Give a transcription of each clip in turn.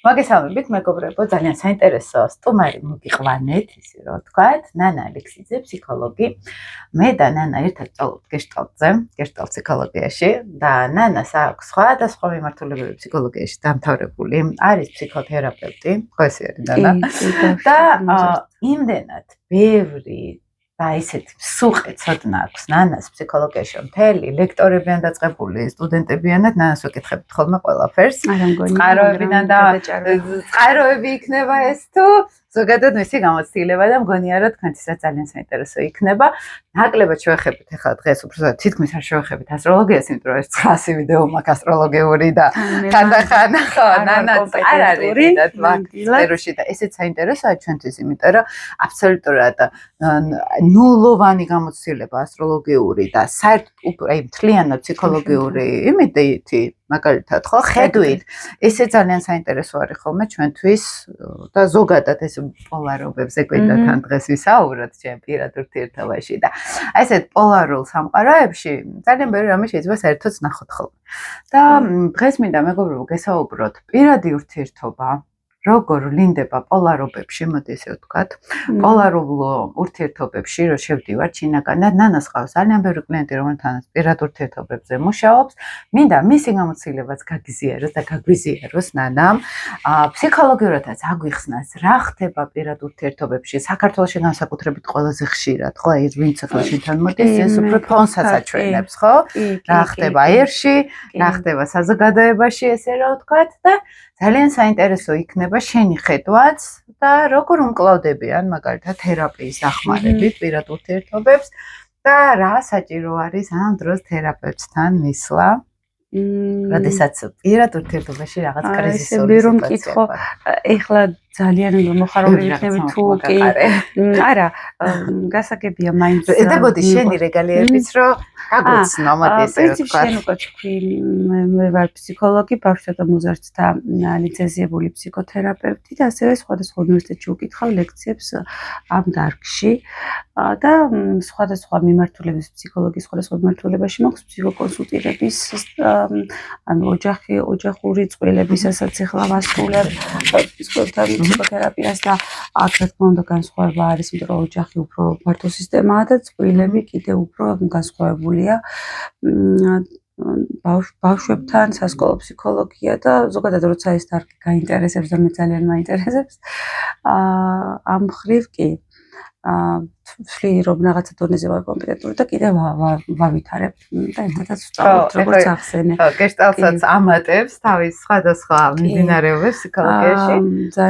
მოგესალმებით, მეგობრებო, ძალიან საინტერესო სტუმარი მოგიყვანეთ, ისე რომ ვთქვათ, ნანა ალექსიძე, ფსიქოლოგი. მე და ნანა ერთად ვსწავლობთ გეშტალტზე, გეშტალტ ფსიქოლოგიაში და ნანას აქვს სხვადასხვა მიმართულებები ფსიქოლოგიაში დამთავრებული, არის ფსიქოთერაპევტი, ხო ესე არის ნანა? და იმდენად ბევრი და ისეთი მსუყე ცოდნა აქვს ნანას ფსიქოლოგიაში, მთელი ლექტორებიან დაწყებული სტუდენტებიანად ნანას ვეკითხებით ხოლმე ყველაფერს. წყაროებიდან და წყაროები იქნება ეს თუ ზოგადად მისი გამოცდილება და მგონია რომ თქვენთვისაც ძალიან საინტერესო იქნება. ნაკლებად შევეხებით ახლა დღეს უფრო თითქმის არ შევეხებით ასტროლოგიას, იმიტომ რომ ეს 900 ვიდეო მაქვს ასტროლოგიური და ხანდახან ხო ნანაც არ არის და ვაქტირუში და ესეც საინტერესოა ჩვენთვის, იმიტომ რომ აბსოლუტურად ნულოვანი გამოცდილება ასტროლოგიური და საერთოდ აი მთლიანად ფსიქოლოგიური იმედიეთი მაგალითად ხო ხედვით ესე ძალიან საინტერესო არის ხოლმე ჩვენთვის და ზოგადად ეს პოლარობებზე გვინდა თან დღეს ვისაუბროთ ჩემ პირად ურთიერთობაში და ესეთ პოლარულ სამყაროებში ძალიან ბევრი რამე შეიძლება საერთოდ ნახოთ ხოლმე და დღეს მინდა მეგობრებო გესაუბროთ პირადი ურთიერთობა როგორ ლინდება პოლარობებში, მოდი ესე ვთქვათ, პოლარულ ურთიერთობებში, რომ შევდივარ ჩინაგანად, ნანას ყავს ძალიან ბევრი კლიენტი, რომელთანაც პირად ურთიერთობებზე მუშაობს, მინდა მისი გამოცდილებაც გაგიზიაროს და გაგვიზიაროს ნანამ, ფსიქოლოგიურადაც აგვიხსნას, რა ხდება პირად ურთიერთობებში, საქართველოში განსაკუთრებით ყველაზე ხშირად, ხო, აი ვინც ახლა შენთან მოდის, ეს უფრო ფონსაც აჩვენებს, ხო? რა ხდება ერში, რა ხდება საზოგადოებაში, ესე რა ვთქვათ და ძალიან საინტერესო იქნება შენი ხედვაც და როგორ უმკლავდებიან მაგალითად თერაპიის დახმარებით პირად ურთიერთობებს და რა საჭირო არის ამ დროს თერაპევტთან მისვლა. როდესაც პირად ურთიერთობაში რაღაც კრიზისური სიტუაცია. ეხლა ძალიან მოხარული იქნები თუ კი არა გასაგებია მაინც ედებოდი შენი რეგალიებიც რომ გაგვცნო მოდი ესე ვთქვა შენ უკვე თქვი მე ვარ ფსიქოლოგი ბავშვთა და მოზარდთა ლიცენზირებული ფსიქოთერაპევტი და ასევე სხვადასხვა უნივერსიტეტში ვკითხავ ლექციებს ამ დარგში და სხვადასხვა მიმართულების ფსიქოლოგიის სხვადასხვა მიმართულებაში მაქვს ფსიქოკონსულტირების ანუ ოჯახური წყვილებისასაც ეხლა ვასრულებ ფსიქოთერაპიას და აქ რა თქმა უნდა განსხვავება არის, იმიტომ რომ ოჯახი უფრო ფართო სისტემაა და წყვილები კიდევ უფრო განსხვავებულია. ბავშვებთან სასკოლო ფსიქოლოგია და ზოგადად როცა ეს დარგი გაინტერესებს და მე ძალიან მაინტერესებს. ამ მხრივ კი ვთვლი რომ რაღაცა დონეზე ვარ კომპეტენტური და კიდევ ვავითარებ და ერთადაც ვსწავლობ როგორც ახსენე. ხო, გეშტალტსაც ამატებს თავის სხვადასხვა მიმდინარეობებს ფსიქოლოგიაში.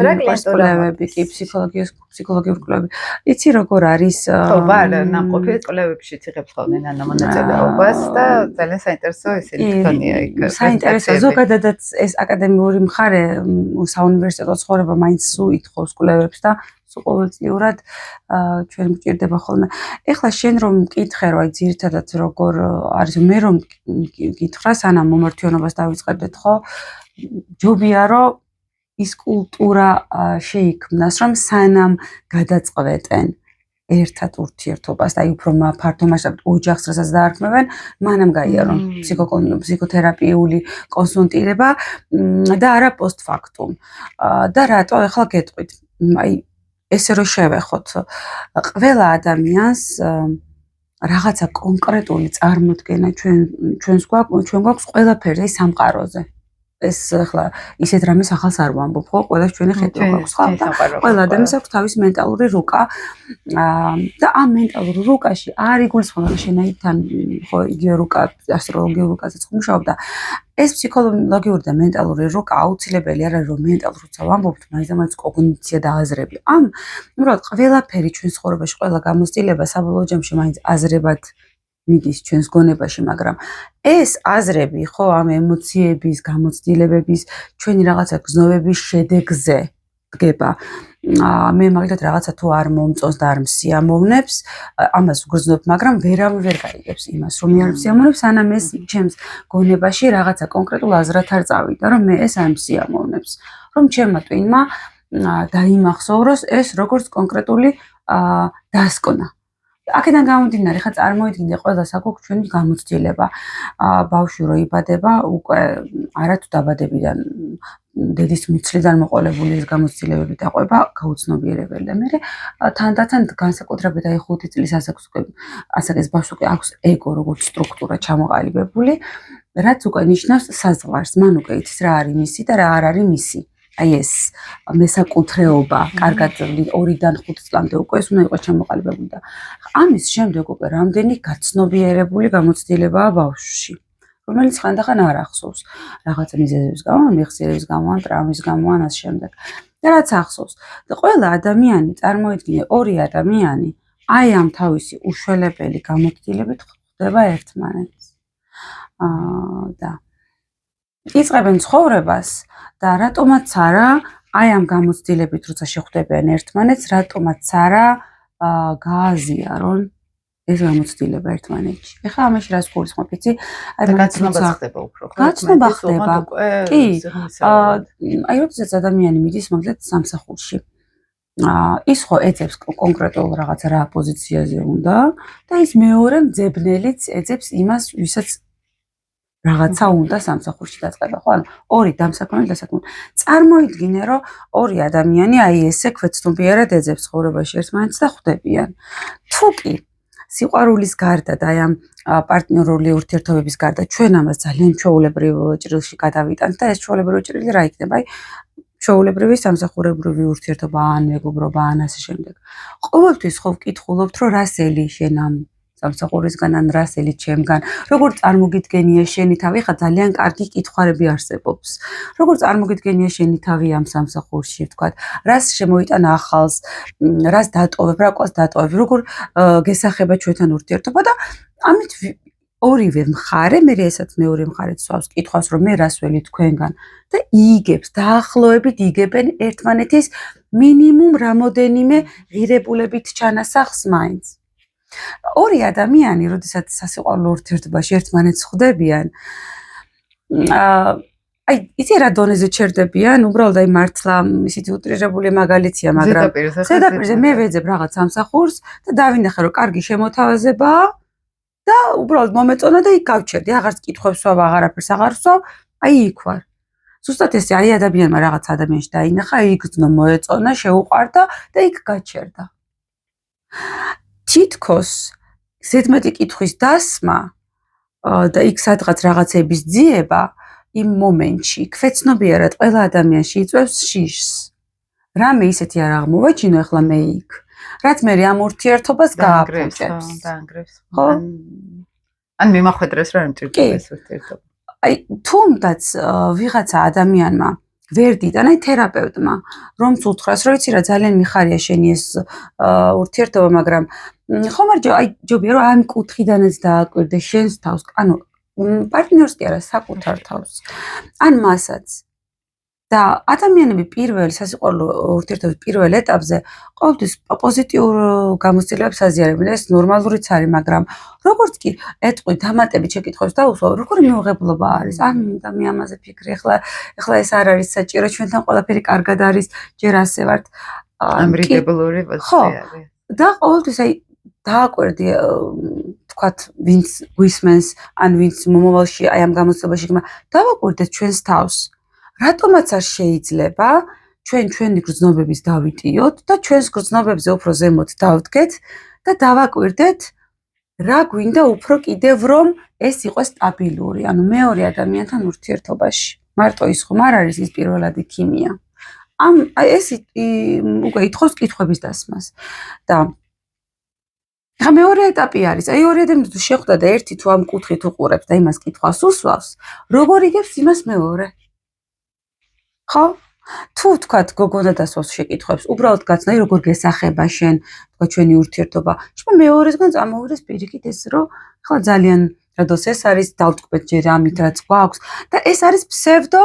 რა კლასიკურები კი ფსიქოლოგიური კვლევები. იცი როგორ არის ხო, ვარ ნამყოფი კვლევებშიც იღებს ხოლმე ნანა მონაწილეობას და ძალიან საინტერესო ისინი თქონია იქ. საინტერესო ზოგადადაც ეს აკადემიური მხარე საუნივერსიტეტო ცხოვრება მაინც უითხოვს კვლევებს და ყოველწლიურად ჩვენ გვჭირდება ხოლმე. ეხლა შენ რომ მკითხე რომ აი ძირითადად როგორ არის მე რომ გითხრა სანამ მომართვიანობას დავიწყებდეთ ხო ჯობია რომ ის კულტურა შეიქმნას რომ სანამ გადაწყვეტენ ერთად ურთიერთობას და აი უფრო ფართო მასშტაბით ოჯახს რასაც დაარქმევენ მანამ გაიარონ ფსიქოთერაპიული კონსულტირება და არა პოსტფაქტუმ და რატო ახლა გეტყვით აი ესე რომ შევეხოთ ყველა ადამიანს რაღაცა კონკრეტული წარმოდგენა ჩვენ გვაქვს ყველაფერზე სამყაროზე ეს ახლა ისეთ რამეს ახალს არ ვამბობ ხო ყველა ჩვენი ხედვა გვაქვს ხო და ყველა ადამიანს აქვს თავისი მენტალური რუკა და ამ მენტალურ რუკაში არ იგულისხმება შენაირთან ხო იგივე რუკა ასტროლოგიურ რუკაზეც ხმუშავ და ეს ფსიქოლოგიური და მენტალური რუკა აუცილებელი არ არის რომ მენტალურ რუკას ვამბობთ მაინც და მაინც კოგნიცია და აზრები ამ უბრალოდ ყველაფერი ჩვენ ცხოვრებაში ყველა გამოცდილება საბოლოო ჯამში მაინც აზრებად მიდის ჩვენს გონებაში, მაგრამ ეს აზრები, ხო, ამ ემოციების, გამოცდილებების, ჩვენი რაღაცა გზნობების შედეგზე დგება. მე მაგალითად რაღაცა თუ არ მომწონს და არ მსიამოვნებს, ამას ვგრძნობ, მაგრამ ვერავინ ვერ გაიგებს იმას, რომ მე არ მსიამოვნებს, სანამ ეს ჩემს გონებაში რაღაცა კონკრეტულ აზრად არ წავიდა, რომ მე ეს არ მსიამოვნებს, რომ ჩემმა ტვინმა დაიმახსოვროს ეს როგორც კონკრეტული დასკვნა. აქედან გამომდინარე, ხა წარმოიდგინე ყველას აქვს ჩვენი გამოცდილება. ბავშვი რო იბადება, უკვე არათუ დაბადებიდან დედის მუცლიდან მოყოლებული ეს გამოცდილებები დაყვება გაუცნობიერებელი და მე თანდათან განსაკუთრებით აი 5 წლის ასაკის ბავშვს უკვე აქვს ეგო როგორც სტრუქტურა ჩამოყალიბებული, რაც უკვე ნიშნავს საზღვარს, მან უკვე იცის რა არის მისი და რა არ არის მისი. აი ეს მესაკუთრეობა, კარგად 2-დან 5 წლამდე უკვე ეს უნდა იყოს ჩამოყალიბებული და ამის შემდეგ უკვე რამდენი გაცნობიერებული გამოცდილებაა ბავშვში, რომელიც ხანდახან არ ახსოვს რაღაცა მიზეზების გამო, მეხსიერების გამო, ტრავმის გამო ან ასე შემდეგ. და რაც ახსოვს. და ყველა ადამიანი წარმოიდგინე ორი ადამიანი აი ამ თავისი უშველებელი გამოცდილებით ხვდება ერთმანეთს. და იწყებენ ცხოვრებას და რატომაც არა აი ამ გამოცდილებით როცა შეხვდებიან ერთმანეთს, რატომაც არა გააზიარონ ეს გამოცდილება ერთმანეთში. ეხლა ამაში რას გულისხმობ, იცი? აი გაცნობა ხდება უფრო, ხო? გაცნობა ხდება. კი. აი როდესაც ადამიანი მიდის მაგალითად სამსახურში. ის ხო ეძებს კონკრეტულ რაღაცა რა პოზიციაზე უნდა და ის მეორე მძებნელიც ეძებს იმას, ვისაც რაღაცა უნდა სამსახურში დაწყება, ხო? ანუ ორი დამსაქმებელი დასაქმებული. წარმოიდგინე, რომ ორი ადამიანი აი ესე ქვეცნობიერად ეძებს ცხოვრებაში ერთმანეთს და ხვდებიან. თუ კი სიყვარულის გარდა და აი ამ პარტნიორული ურთიერთობების გარდა ჩვენ ამას ძალიან ჩვეულებრივ ჭრილში გადავიტანთ და ეს ჩვეულებრივი ჭრილი რა იქნება? აი ჩვეულებრივი სამსახურებრივი ურთიერთობა ან მეგობრობა ან ასე შემდეგ. ყოველთვის ხო ვკითხულობთ, რომ რასელი შენ ამ სამსახურისგან ან რასელი ჩემგან, როგორ წარმოგიდგენია შენი თავი, ხა ძალიან კარგი კითხვები არსებობს. როგორ წარმოგიდგენია შენი თავი ამ სამსახურში, ვთქვათ, რას შემოიტანა ახალს, რას დატოვებ, რა კვას დატოვებ, როგორ გესახება ჩვენთან ურთიერთობა და ამით ორივე მხარე, მე ესაც მეორე მხარეც სვავს კითხვას, რომ მე რას ველი თქვენგან და იგებს, დაახლოებით იგებენ ერთმანეთის მინიმუმ რამოდენიმე ღირებულებით ჩანასახს მაინც. ორი ადამიანი, როდესაც სასიყვარულო ურთიერთობაში ერთმანეთს ხვდებიან, აი, იცი რა დონეზე ჩერდებიან, უბრალოდ აი მართლა ისეთი უტრირებული მაგალითია, მაგრამ ზედაპირზე მე ვეძებ რაღაც სამსახურს და დავინახე, რომ კარგი შემოთავაზებაა და უბრალოდ მომეწონა და იქ გავჩერდი, აღარც კითხვებს ვსვავ, აღარაფერს აღარ ვსვავ, აი იქ ვარ. ზუსტად ესე აი ადამიანმა რაღაც ადამიანში დაინახა, იგრძნო, მოეწონა, შეუყვარდა და იქ გაჩერდა. თითქოს ზედმეტი კითხვის დასმა და იქ სადღაც რაღაცების ძიება იმ მომენტში ქვეცნობიერად ყველა ადამიანში იწვევს შიშს. რამე ისეთი არ აღმოვაჩინო ახლა მე იქ, რაც მე ამ ურთიერთობას გააფუჭებს. დაანგრევს. ხო? ან მიმახვედრეს რომ მჭირდება ეს ურთიერთობა. აი თუნდაც ვიღაცა ადამიანმა ვერდიდან, აი თერაპევტმა, რომ უთხრას, რომ იცი რა ძალიან მიხარია შენი ეს ურთიერთობა, მაგრამ ხომ არ აი ჯობია რომ ამ კუთხიდანაც დააკვირდე შენს თავს, ანუ პარტნიორს კი არა, საკუთარ თავს. ან მასაც. და ადამიანები პირველ სასიყვარულო ურთიერთობის პირველ ეტაპზე ყოველთვის პოზიტიურ გამოცდილებებს აზიარებენ, ეს ნორმალურიც არის, მაგრამ როგორც კი ეტყვი დამატებით შეკითხვებს დაუსვა, როგორი მიუღებლობა არის? ან და მე ამაზე ფიქრი, ახლა ეს არ არის საჭირო, ჩვენთან ყველაფერი კარგად არის, ჯერ ასე ვართ. ამრიგებლური პოზიცია არის. და ყოველთვის აი დააკვირდი, თქვათ, ვინც გვისმენს, ან ვინც მომავალში აი ამ გამოცდილებაში გმა, დავაკვირდეთ ჩვენს თავს. რატომაც არ შეიძლება ჩვენი გრძნობების დავიტიოთ და ჩვენს გრძნობებზე უფრო ზემოთ დავდგეთ და დავაკვირდეთ რა გვინდა უფრო კიდევ რომ ეს იყოს სტაბილური, ანუ მეორე ადამიანთან ურთიერთობაში. მარტო ის ხომ არ არის ის პირველადი ქიმია. აი ეს უკვე ითხოვს კითხვების დასმას. და ხა მეორე ეტაპი არის, აი ორი ადამიანი თუ შეხვდა და ერთი თუ ამ კუთხით უყურებს და იმას კითხვას უსვავს, როგორ იგებს იმას მეორე? ხო? თუ თქვათ გოგონა დასვავს შეკითხვებს, უბრალოდ გაცნო, როგორ გესახება შენ, თქვა ჩვენი ურთიერთობა. შენ მეორესგან წამოვიდეს პირიქით ეს, რომ ხლა ძალიან რადოს ეს არის დავტკბეთ ჯერ ამით რაც გვაქვს და ეს არის ფსევდო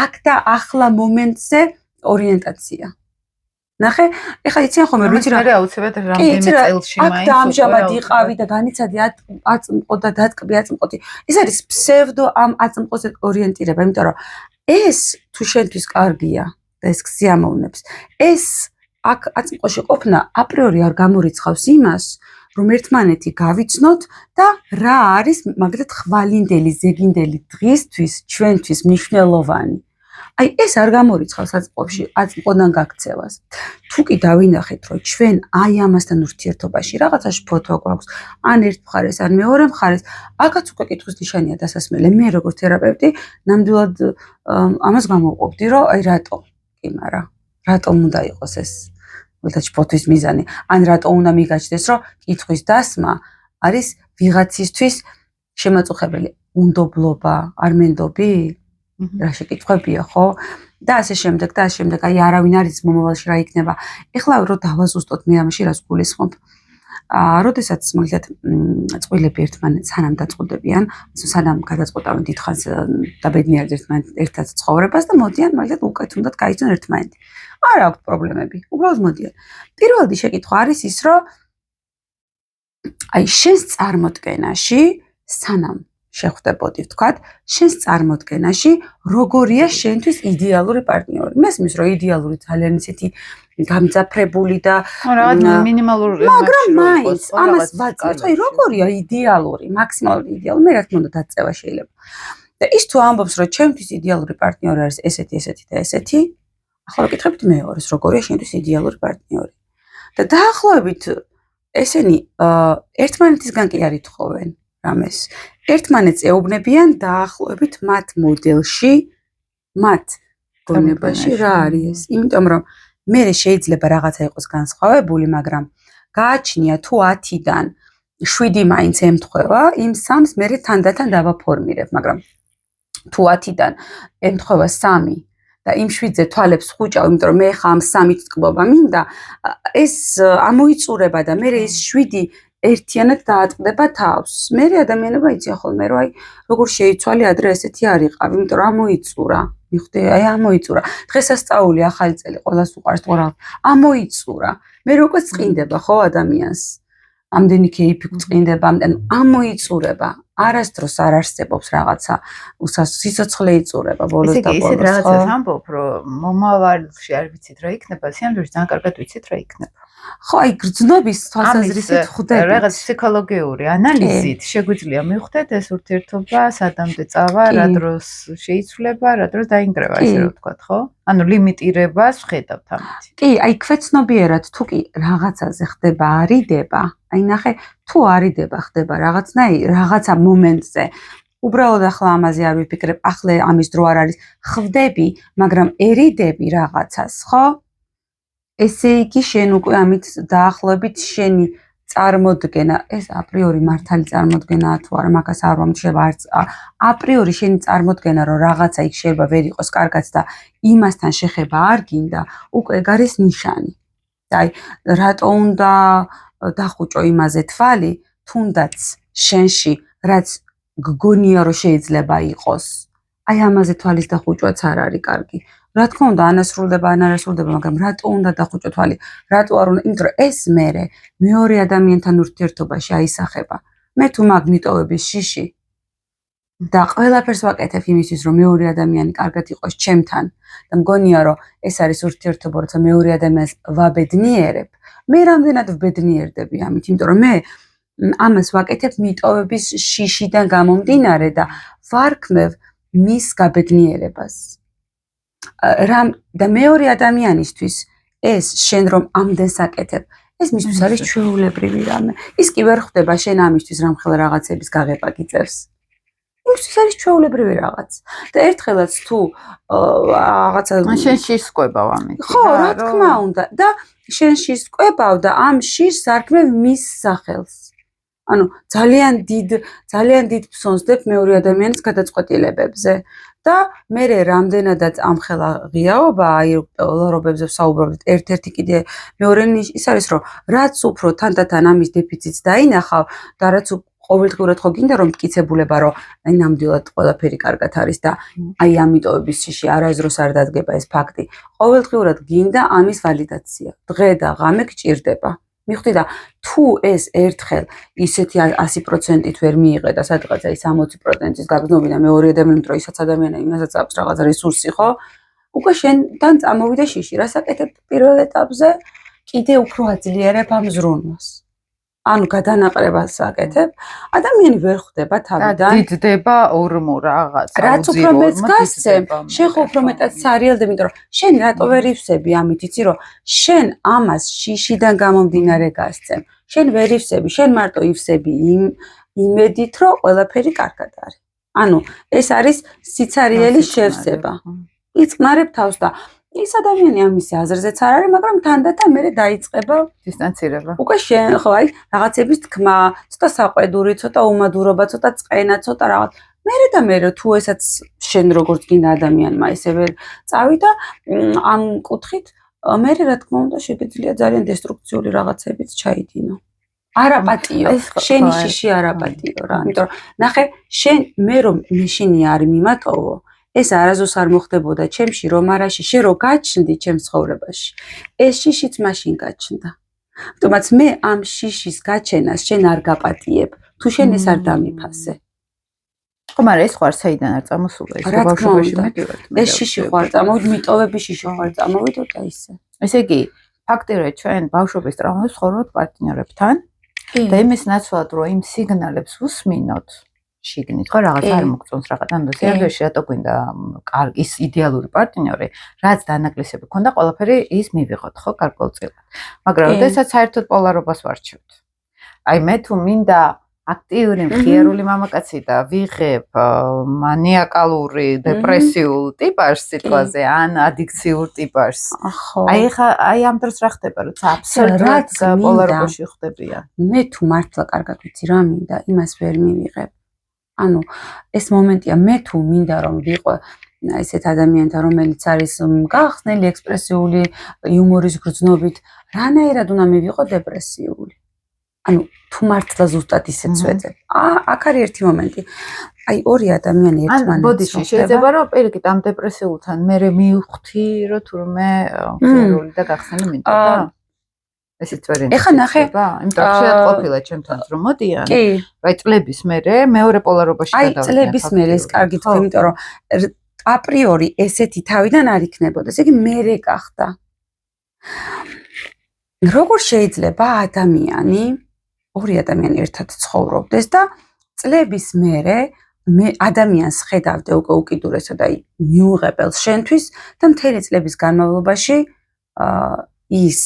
აქ და ახლა მომენტზე ორიენტაცია. ნახე, ეხლა იციან ხომ რომ იცი რა აუცილებლად რამდენიმე წელში მაინც აქ და ამჟამად იყავი და განიცადი აწმყო და დატკბი აწმყოთი. ეს არის ფსევდო ამ აწმყოზე ორიენტირება, იმიტომ რომ ეს თუ შენთვის კარგია და ეს გზიამოვნებს, ეს აქ აწმყოში ყოფნა აპრიორი არ გამორიცხავს იმას, რომ ერთმანეთი გავიცნოთ და რა არის მაგალითად ხვალინდელი, ზეგინდელი დღისთვის ჩვენთვის მნიშვნელოვანი. აი ეს არ გამორიცხავს აწყობაში, აწყოდან გაქცევას. თუ კი დავინახეთ, რომ ჩვენ აი ამასთან ურთიერთობაში რაღაცაში ფოთო გვაქვს, ან ერთ მხარეს, ან მეორე მხარეს, აქაც უკვე კითხვის ნიშანია დასასმელი. მე როგორც თერაპევტი, ნამდვილად ამას გამოვყოფდი, რომ აი რატო? კი, მაგრამ რატომ უნდა იყოს ეს თუმცა ფოთვის მიზანი? ან რატო უნდა მიგაჩნდეს, რომ კითხვის დასმა არის ვიღაცისთვის შემაწუხებელი? უნდობლობა, არ მენდობი? რა შეკითხვებია, ხო? და ასე შემდეგ და ასე შემდეგ. აი არავინ არის მომავალში რა იქნება. ეხლა რომ დავაზუსტოთ მე ამაში რას გულისხმობ. როდესაც მაგალითად წყვილები ერთმანეთს სანამ დაწყუდებიან, სანამ გადაწყვეტავენ დიდხანს და ბედნიერად ერთად ცხოვრებას და მოდიან მაგალითად უკეთ უნდათ გაიცნონ ერთმანეთი. არ აქვს პრობლემები. უბრალოდ მოდიან. პირველი შეკითხვა არის ის, რომ აი შენს წარმოდგენაში სანამ შეხვდებოდი, ვთქვათ, შენს წარმოდგენაში როგორია შენთვის იდეალური პარტნიორი. მესმის, რომ იდეალური ძალიან ისეთი გამძაფრებული და რაღაც მინიმალური მაგრამ მაინც ამას ვაწევთ, აი როგორია იდეალური, მაქსიმალური იდეალური, მე რა თქმა უნდა დაწევა შეიძლება. და ის თუ ამბობს, რომ ჩემთვის იდეალური პარტნიორი არის ესეთი, ესეთი და ესეთი, ახლა ვკითხებით მეორეს, როგორია შენთვის იდეალური პარტნიორი. და დაახლოებით ესენი ერთმანეთისგან კი არ ითხოვენ რამეს. ერთმანეთს ეუბნებიან დაახლოებით მათ მოდელში, მათ გონებაში რა არის ეს. იმიტომ რომ მე შეიძლება რაღაცა იყოს განსხვავებული, მაგრამ გააჩნია თუ 10-დან 7 მაინც ემთხვევა, იმ 3-ს მე თანდათან დავაფორმირებ, მაგრამ თუ 10-დან ემთხვევა 3 და იმ 7-ზე თვალებს ხუჭავ, იმიტომ რომ მე ხა ამ 3-ით წყობა მინდა, ეს ამოიწურება და მე ეს 7 ერთიანად დაატყდება თავს. მე ადამიანობა იციან ხოლმე, რომ აი როგორ შეიცვალე ადრე ესეთი არ იყავ, იმიტომ რომ ამოიწურა. მიხვდი, აი ამოიწურა. დღესასწაული ახალი წელი ყველას უყარს თორემ ამოიწურა. მე როგორ წინდება ხო ადამიანს? ამდენი кейფი წინდება, ამოიწურება. არასდროს არ არსებობს რაღაცა სიცოცხლე იწურება ბოლოს და ბოლოს. ისეთ რაღაცას ამბობ, რომ მომავალში არ ვიცით რა იქნება, სიამოვნებაში ძალიან კარგად ვიცით რა იქნება. ხო, აი გრძნობის თვალსაზრისით ხვდებით. რაღაც ფსიქოლოგიური ანალიზით შეგვიძლია მივხვდეთ ეს ურთიერთობა სადამდე წავა, რა დროს შეიცვლება, რა დროს დაინგრევა, ესე რომ ვთქვათ, ხო? ანუ ლიმიტირებას ვხედავთ ამით. კი, აი ქვეცნობიერად თუ კი რაღაცაზე ხდება არიდება, აი ნახე, თუ არიდება ხდება რაღაცა მომენტზე. უბრალოდ ახლა ამაზე არ ვიფიქრებ, ახლა ამის დრო არ არის. ხვდები, მაგრამ ერიდები რაღაცას, ხო? ესე იგი შენ უკვე ამით დაახლოებით შენი წარმოდგენა, ეს აპრიორი მართალი წარმოდგენაა თუ არა, მაგას არ ვამჩნევ არც აპრიორი შენი წარმოდგენა, რომ რაღაცა იქ შეიძლება ვერ იყოს კარგად და იმასთან შეხება არ გინდა, უკვე ეგ არის ნიშანი. და აი რატო უნდა დახუჭო იმაზე თვალი, თუნდაც შენში რაც გგონია რომ შეიძლება იყოს. აი ამაზე თვალის დახუჭვაც არ არის კარგი. რა თქმა უნდა, ანასრულდება, ან არასრულდება, მაგრამ რატო უნდა დახუჭო თვალი? რატო არ უნდა? იმიტომ რომ ეს მეორე ადამიანთან ურთიერთობაში აისახება. მე თუ მაგ მიტოვების შიში და ყველაფერს ვაკეთებ იმისთვის, რომ მეორე ადამიანი კარგად იყოს ჩემთან და მგონია, რომ ეს არის ურთიერთობა, როცა მეორე ადამიანს ვაბედნიერებ, მე რამდენად ვბედნიერდები ამით, იმიტომ რომ მე ამას ვაკეთებ მიტოვების შიშიდან გამომდინარე და ვარქმევ მის გაბედნიერებას. და მეორე ადამიანისთვის ეს შენ რომ ამდენს აკეთებ, ეს მისთვის არის ჩვეულებრივი რამე. ის კი ვერ ხვდება შენ ამისთვის რამხელა რაღაცების გაღება გიწევს. იმისთვის არის ჩვეულებრივი რაღაც. და ერთხელაც თუ რაღაცა შენ შისკვებავ ამით. ხო, რა თქმა უნდა. და შენ შისკვებავ და ამ შიშს არქმევ მის სახელს. ანუ ძალიან დიდ ფსონს დებ მეორე ადამიანის გადაწყვეტილებებზე. და მე რამდენადაც ამხელა ღიაობა, აი პოლარობებზე ვსაუბრობთ, ერთ-ერთი კიდე მეორე ის არის, რომ რაც უფრო თანდათან ამის დეფიციტს დაინახავ და რაც ყოველდღურად ხო გინდა რომ მტკიცებულება, რომ აი ნამდვილად ყველაფერი კარგად არის და აი ამიტოვების შიში არასდროს არ დადგება ეს ფაქტი. ყოველდღურად გინდა ამის ვალიდაცია. დღე და ღამე გჭირდება. მიხვდი და თუ ეს ერთხელ ისეთი 100%-ით ვერ მიიღე და სადღაცა ის 60%-ის გაგზნობინა მეორე ადამიანს, რომ ისაც ადამიანი იმასაც აქვს რაღაც რესურსი, ხო? უკვე შენთან წამოვიდა შიში. რას აკეთებ პირველ ეტაპზე? კიდე უფრო აძლიერებ ამ ზრუნვას. ანუ გადანაყრებას აკეთებ, ადამიანი ვერ ხვდება თავიდან. დიდდება ორმო რაღაც. რაც უფრო მეც გასცემ, შენ ხო უფრო მეტად სარიელდებ, იმიტომ რომ შენ რატო ვერ ივსები ამით, იცი რომ შენ ამას შიშიდან გამომდინარე გასცემ. შენ ვერ ივსები, შენ მარტო ივსები იმედით, რომ ყველაფერი კარგად არის. ანუ ეს არის სიცარიელი შევსება. იწყნარებ თავს და ის ადამიანი ამის აზრზეც არ არის, მაგრამ თანდათან მე დაიწყება დისტანცირება. უკვე შენ ხო აი რაღაცების თქმა, ცოტა საყვედური, ცოტა უმადურობა, ცოტა წყენა, ცოტა რაღაც. მე თუ ესაც შენ როგორც გინდა ადამიანმა ესე ვერ წავი და ამ კუთხით მე რა თქმა უნდა შეგიძლია ძალიან დესტრუქციული რაღაცებიც ჩაიდინო. არაპატიო, შენი შიში არაპატიო რა. იმიტომ რომ ნახე, შენ მე რომ მეშინი არ მიმატოვო, ეს არასდროს არ მოხდებოდა ჩემში, რომ არაში შენ რო გაჩნდი ჩემს ცხოვრებაში. ეს შიშიც მაშინ გაჩნდა. თუმცა მე ამ შიშის გაჩენას შენ არ გაპატიებ, თუ შენ ეს არ დამიფასე. ხო, მაგრამ ეს ხო არ საიდან არ წამოსულა, ეს ბავშვობაში მეკივად. ეს შიში ხო არ წამოვიდა, მიტოვების შიში ხო არ წამოვიდა და ისე. ესე იგი, ფაქტია რომ ჩვენ ბავშვობის ტრაუმებს ვხორობთ პარტნიორებთან და იმის ნაცვლად რომ იმ სიგნალებს უსმინოთ შიგნით ხო რაღაც არ მოგწონს რაღაც ანუ სერიოზში რატო გვინდა კარგი ის იდეალური პარტნიორი რაც დანაკლისები ქონდა ყველაფერი ის მივიღოთ ხო გარკვეულწილად მაგრამ ოდესაც საერთოდ პოლარობას ვარჩევთ აი მე თუ მინდა აქტიური მხიარული მამაკაცი და ვიღებ მანიაკალური დეპრესიულ ტიპажს სიტყვაზე ან ადიქციურ ტიპажს აი ხა აი ამ დროს რა ხდება როცა აბსოლუტურად პოლარობაში ხდებიან მე თუ მართლა კარგად ვიცი რა მინდა იმას ვერ მივიღებ ანუ ეს მომენტია მე თუ მინდა რომ ვიყო ესეთ ადამიანთან რომელიც არის გახსნილი ექსპრესიული იუმორის გრძნობით რანაირად უნდა მივიყო დეპრესიული ანუ თუ მართლა ზუსტად ისეც ვეძებ აქ არის ერთი მომენტი აი ორი ადამიანი ერთმანეთს ბოდიში შეიძლება რომ პირიქით ამ დეპრესიულთან მე მივხვდი რომ თურმე ხერული და გახსნილი მინდა და ესეც ვერ ინტერესდება. ეხა ნახე, იმიტომ რომ შეიძლება ყოფილა ჩემთან რომ მოდიან. კი. აი წლების მერე მეორე პოლარობაში გადავიდნენ. აი წლების მერე ეს კარგი თქვი, იმიტომ რომ აპრიორი ესეთი თავიდან არ იქნებოდა. ესე იგი მერე გახდა. როგორ შეიძლება ორი ადამიანი ერთად ცხოვრობდეს და წლების მერე მე ადამიანს ხედავდე უკვე უკიდურესად აი მიუღებელს შენთვის და მთელი წლების განმავლობაში ის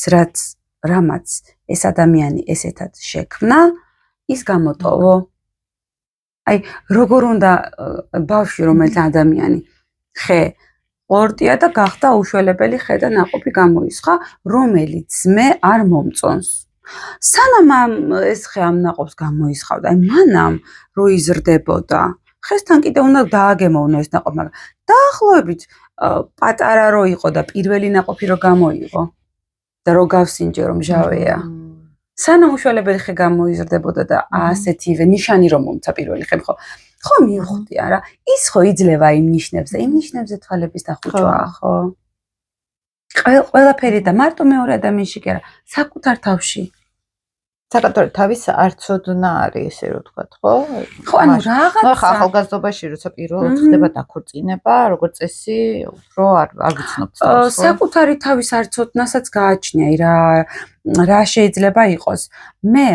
რამაც ეს ადამიანი ესეთად შექმნა, ის გამოტოვო. აი, როგორ უნდა ბავშვი, რომელიც ადამიანი ხე ყორტია და გახდა უშველებელი ხე და ნაყოფი გამოისხა, რომელიც მე არ მომწონს. სანამ ეს ხე ამ ნაყოფს გამოისხავდა, აი მანამ რო იზრდებოდა, ხესთან კიდე უნდა დააგემოვნო ეს ნაყოფი, მაგრამ დაახლოებით პატარა რო იყო და პირველი ნაყოფი რო გამოიღო და რო გავსინჯე რომ მჟავეა. სანამ უშველებელი ხე გამოიზრდებოდა და ასეთივე ნიშანი რომ მომცა პირველი ხე ხო მივხვდი არა ის ხო იძლევა იმ ნიშნებზე თვალების დახუჭვაა ხო ყველაფერი და მარტო მეორე ადამიანში კი არა საკუთარ თავში საკუთარ თავის არცოდნა არის ესე რომ ვთქვათ ხო ხო ანუ რაღაცა ხო ახალგაზრდობაში როცა პირველად ხდება დაქორწინება როგორც წესი უფრო არ ვიცნობთ საკუთარი თავის არცოდნასაც გააჩნია რა შეიძლება იყოს მე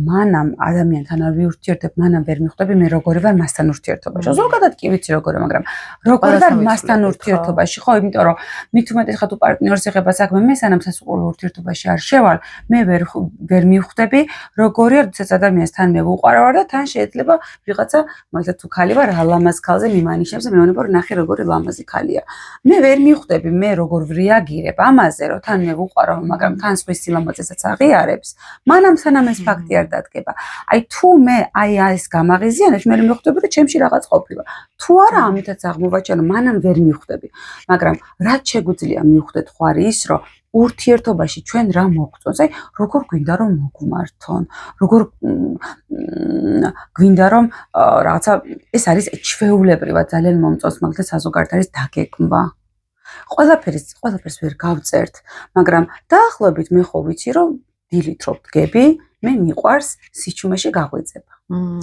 მანამ ადამიანთან არ ვიურთიერთებ მანამ ვერ მიხვდები მე როგორი ვარ მასთან ურთიერთობაში ზოგადად კი ვიცი როგორი მაგრამ როგორი ვარ მასთან ურთიერთობაში ხო იმიტომ რომ მით უმეტეს ხა თუ პარტნიორს ეხება საქმე მე სანამ სასუყურო ურთიერთობაში არ შევალ მე ვერ მიხვდები როგორი არ ცეც ადამიანს თან მე ვუყარავარ და თან შეიძლება ვიღაცა მაგალითად თუ ქალი ვარ ლამაზ ქალზე მიმანიშნებს და მეუბნება რომ ნახე როგორი ლამაზი ქალია მე ვერ მიხვდები მე როგორ რეაგირებ ამაზე რომ თან მე ვუყარავ მაგრამ თან სხვის სილამაზესაც აღიარებს მანამ სანამ ეს ფაქტი არ დადგება აი თუ მე აი ეს გამაღიზიანებს მე მიხვდები რომ ჩემში რაღაც ყოფილა თუ არა ამითაც აღმოვაჩენო მანამ ვერ მიხვდები მაგრამ რაც შეგვიძლია მიხვდეთ ხო არის ის რომ ურთიერთობაში ჩვენ რა მოგწონს აი როგორ გვინდა რომ მოგვმართონ როგორ გვინდა რომ რაღაცა ეს არის ჩვეულებრივად ძალიან მომწონს მაგალითად საზოგადოებრივ არის დაგეგმვა ყველაფერს ვერ გავწერთ მაგრამ დაახლოებით მე ხო ვიცი რომ დილით რო ვდგები მე მიყვარს სიჩუმეში გაღვიძება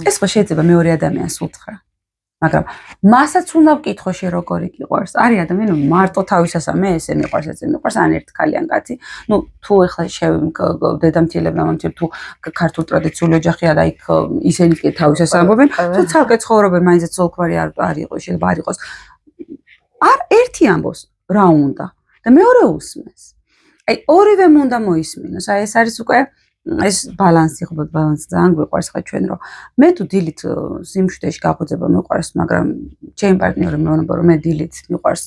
ეს ხო შეიძლება მეორე ადამიანს უთხრა მაგრამ მასაც უნდა ვკითხო შე როგორი გიყვარს. არის ადამიანი მარტო თავისასა მე ესე მიყვარს, ესე მიყვარს, ან ერთქალიან კაცი. ნუ თუ ეხლა დედამთიელებ მამამთიელებ თუ ქართულ ტრადიციული ოჯახია და იქ ისინი კი თავისას ამბობენ, თუ ცალკე ცხოვრობენ, მაინც ცოლქვარი არ იყოს, შეიძლება არ იყოს. არ ერთი ამბობს რა უნდა და მეორე უსმენს. აი ორივე უნდა მოისმინოს. აი ეს არის უკვე ეს ბალანსი, ხო, ბალანსი ძალიან გვიყვარს ხა ჩვენ რომ მე თუ დილით სიმშვიდეში გაღვიძება მიყვარს, მაგრამ ჩემი პარტნიორი მეუბნება რომ მე დილით მიყვარს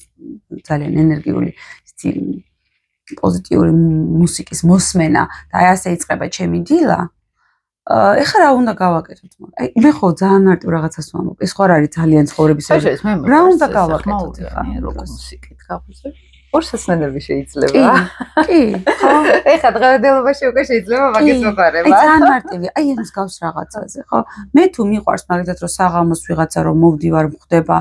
ძალიან ენერგიული პოზიტიური მუსიკის მოსმენა და აი ასე იწყება ჩემი დილა. ეხლა რა უნდა გავაკეთოთ? აი მე ხო ძალიან მარტივ რაღაცას ვამბობ. ეს ხო არ არის ძალიან ცხოვრების რა უნდა გავაკეთოთ ეხლა? როგორ მუსიკით გაღვიძებ? ორსაცნელები შეიძლება. კი, ხო. ეხლა დღევანდელობაში უკვე შეიძლება მაგის მოყარება. აი ძალიან მარტივი. აი ეს გავს რაღაცაზე, ხო? მე თუ მიყვარს მაგალითად რომ საღამოს ვიღაცა რომ მოვდივარ, მხვდება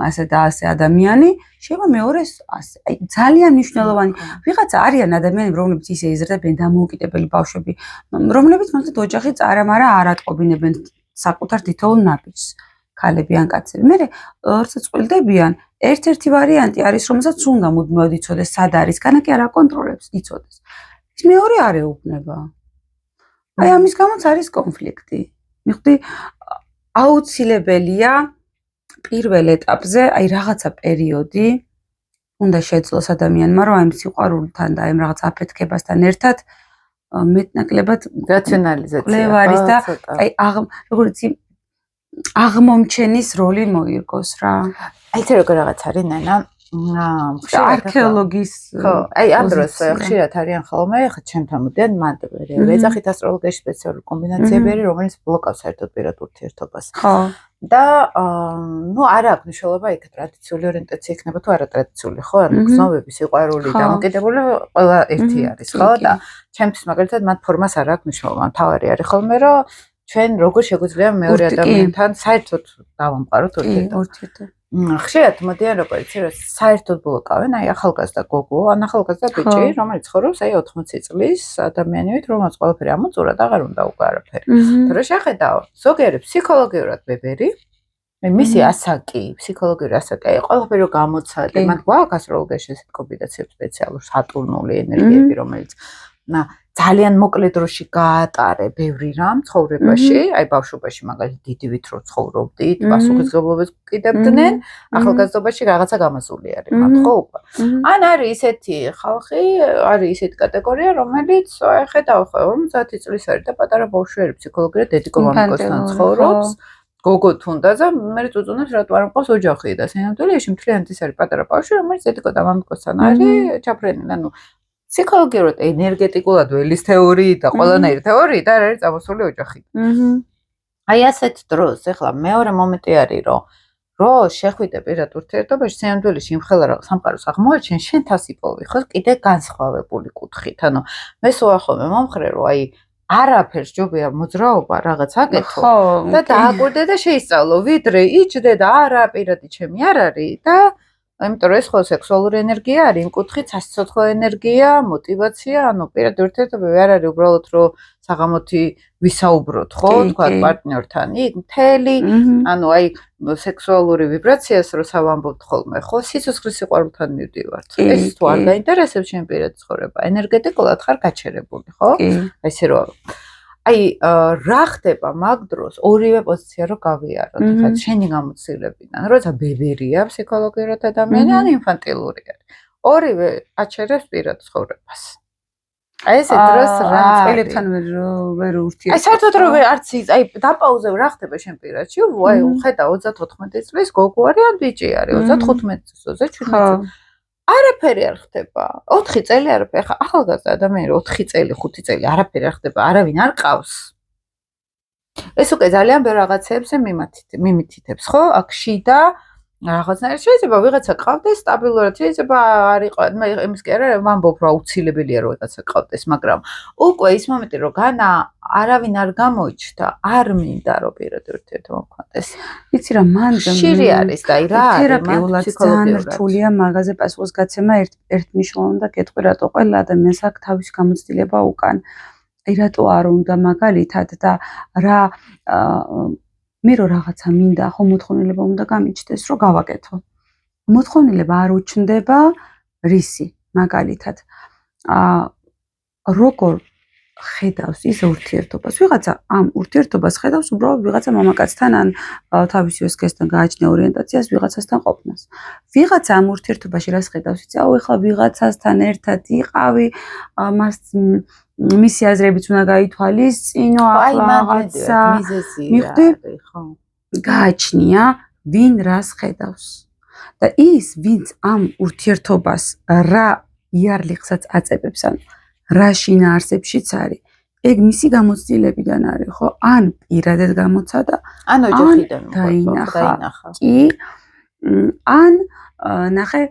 ასე და ასე ადამიანი, შეიძლება მეორეს ასე. აი ძალიან მნიშვნელოვანი. ვიღაცა არიან ადამიანები, რომლებიც ისე იზრდებიან დამოუკიდებელი ბავშვები, რომლებიც მაგალითად ოჯახი წარამარა არ ატყობინებენ საკუთარ თითოეულ ნაბიჯს. ქალები ან კაცები. მე როდესაც ყვილდებიან, ერთ-ერთი ვარიანტი არის, რომელსაც უნდა მუდმივად იცოდეს, სად არის, განაკი არ აკონტროლებს, იცოდეს. ის მეორე არ ეუბნება. აი ამის გამოც არის კონფლიქტი. მიხვდი, აუცილებელია პირველ ეტაპზე, აი რაღაცა პერიოდი უნდა შეძლოს ადამიანმა, რომ აი სიყვარულთან და აი რაღაც აფეთქებასთან ერთად მეტნაკლებად რაციონალიზაცია კვლევარის და აი როგორ იცი აღმომჩენის როლი მოირგოს რა. აი ეს როგორ რაღაც არის ნანა არქეოლოგის ხო აი ამ დროს ხშირად არიან ხოლმე ხა ჩემთან მოდიან მანდები ეძახით ასტროლოგიაში სპეციალური კომბინაციები არის რომელიც ბლოკავს საერთოდ პირად ურთიერთობას ხო და ნუ არ აქვს მნიშვნელობა იქ ტრადიციული ორიენტაცია იქნება თუ არა ტრადიციული ხო ანუ გზნობები სიყვარული დამოკიდებული ყველა ერთი არის ხო და ჩემთვის მაგალითად მათ ფორმას არ აქვს მნიშვნელობა თავარი არის ხოლმე რომ ჩვენ როგორ შეგვიძლია მეორე ადამიანთან საერთოდ დავამყაროთ ურთიერთობა ხშირად მოდიან როგორ იცი რომ საერთოდ ბლოკავენ აი ახალგაზრდა გოგო ან ახალგაზრდა ბიჭი რომელიც ცხოვრობს აი 80 წლის ადამიანივით რომელსაც ყველაფერი ამოწურა და აღარ უნდა უკვე არაფერი თორე შეხედავ ზოგიერთი ფსიქოლოგიურად ბებერი მისი ასაკი ფსიქოლოგიური ასაკი აი ყველაფერი რომ გამოცადე მათ გვაქვს ასტროლოგიაში ესეთ კომბინაციები სპეციალური სატურნული ენერგიები რომელიც ძალიან მოკლე დროში გაატარე ბევრი რამ ცხოვრებაში, აი ბავშვობაში მაგალითად დიდი ვით რო ცხოვრობდით, პასუხისმგებლობას გკიდებდნენ, ახალგაზრდობაში რაღაცა გამასული არის მათ ხო უკვე. ან არის ისეთი ხალხი, არის ისეთი კატეგორია, რომელიც აი ხედავ ხო 50 წლის არის და პატარა ბავშვი არის ფსიქოლოგიურად დედიკო მამიკოსთან ცხოვრობს. გოგო თუნდაც მე წუწუნებს რატო არ მყავს ოჯახი და სინამდვილეში მთლიანად ის არის პატარა ბავშვი, რომელიც დედიკო და მამიკოსთან არის ჩაფრენილი, ანუ ფსიქოლოგიურად, ენერგეტიკულად, ველის თეორიით და ყველანაირი თეორიით არ არის წამოსული ოჯახი. აი ასეთ დროს, ეხლა მეორე მომენტი არის, რომ შეხვიდე პირად ურთიერთობაში, სინამდვილეში იმხელა სამყაროს აღმოაჩენ, შენ თავს იპოვი, ხო, კიდე განსხვავებული კუთხით. ანუ მე სულახome მომხრე, რომ აი არაფერს ჯობია მოძრაობა რაღაც აკეთო და დააკვირდე და შეისწავლო, ვიდრე იჭდე და არა პირადი ჩემი არ არის და იმიტომ რომ ეს ხო სექსუალური ენერგია არის, იმ კუთხით სასიცოცხლო ენერგია, мотиваცია, ანუ პირადი ურთიერთობები არ არის უბრალოდ რომ საღამოთი ვისაუბროთ, ხო, თქვა პარტნიორთან, იქ მთელი, ანუ აი სექსუალური ვიბრაციას რო სავამბობთ ხოლმე, ხო, სიცოცხლის სიყვარულთან მივდივართ. ეს თუ არ გაინტერესებს შენ პირადი ცხოვრება, ენერგეტიკულად ხარ გაჩერებული, ხო? აი ესე რომ აი რა ხდება მაგ დროს ორივე პოზიცია რო გავიაროთ, ხა შენი გამოცდილებიდან, როცა ბებერია ფსიქოლოგიურად ადამიანი ან ინფანტილური არის. ორივე აჩერებს პირად ცხოვრებას. აი ესე დროს რა წელებთან ვერ ურთიერთობა. აი საერთოდ რო არც აი დაპაუზებ რა ხდება შენ პირადში, აი ხედა 34 წლის გოგო არის ან ბიჭი არის 35 წლის, 17 წლის. არაფერი არ ხდება. 4 წელი არაფერი. ხა ახალგაზრდა ადამიანი 4 წელი, 5 წელი არაფერი არ ხდება, არავინ არ ყავს. ეს უკვე ძალიან ბევრ რაღაცებზე მიმითითებს, ხო? აქ შიდა რაღაცნაირად შეიძლება ვიღაცა ყავდეს სტაბილურად, შეიძლება არ იყოს, იმის კი არა, ვამბობ რა აუცილებელია რომ ვიღაცა ყავდეს, მაგრამ უკვე ის მომენტი რომ განა არავინ არ გამოიჩნდა, არ მინდა რომ პირადი ურთიერთობა მქონდეს. იცი რა, მან ხშირი არის და აი რა არის თერაპიულად ძალიან რთულია მაგაზე პასუხისგაცემა ერთმნიშვნელოვანი და გეტყვი რატო ყველა ადამიანს აქვს თავის გამოცდილება უკან. აი რატო არ უნდა მაგალითად და რა მე რო რაღაცა მინდა, ხო მოთხოვნილება უნდა გამიჩნდეს, რომ გავაკეთო. მოთხოვნილება არ უჩნდება რისი, მაგალითად. როგორ ხედავს ის ურთიერთობას. ვიღაცა ამ ურთიერთობას ხედავს უბრალოდ ვიღაცა მამაკაცთან ან თავისი ოსქესთან გააჩნია ორიენტაციას ვიღაცასთან ყოფნას. ვიღაცა ამ ურთიერთობაში რას ხედავს? იცი, აუ ეხლა ვიღაცასთან ერთად იყავი, მას მისი აზრებიც უნდა გაითვალისწინო, ახლა რაღაცა მიხვდი, ხო. გააჩნია ვინ რას ხედავს. და ის, ვინც ამ ურთიერთობას რა იარლიხსაც აწებებს, ან რა შინაარსებშიც არის, ეგ მისი გამოცდილებიდან არის, ხო? ან პირადად გამოცადა, ან ოჯახიდან დაინახა. კი, ან ნახე,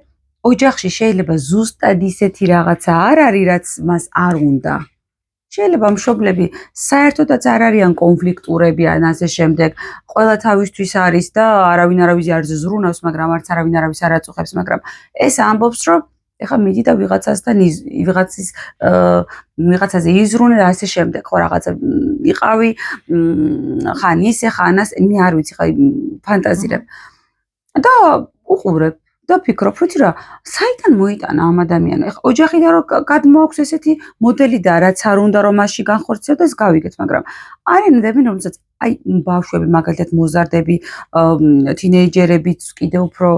ოჯახში შეიძლება ზუსტად ისეთი რაღაცა არ არის, რაც მას არ უნდა. შეიძლება მშობლები საერთოდაც არ არიან კონფლიქტურები ან ასე შემდეგ. ყველა თავისთვის არის და არავინ არავის არ ზრუნავს, მაგრამ არც არავინ არავის არ აწუხებს, მაგრამ ეს ამბობს, რომ ეხლა მიდი და ვიღაცასთან ვიღაცაზე იზრუნე და ასე შემდეგ, ხო რაღაცა იყავი, ხან ისე, ხან ასე, მე არ ვიცი, ხა ფანტაზირებ. და უყურებ და ფიქრობ, რომ რა, საიდან მოიტანა ამ ადამიანმა? ეხლა ოჯახიდან რომ გადმოაქვს ესეთი მოდელი და რაც არ უნდა რომ მასში განხორციელდეს, გავიგეთ, მაგრამ არიან ადამიანები, რომელსაც აი ბავშვები, მაგალითად მოზარდები, თინეიჯერებიც კიდევ უფრო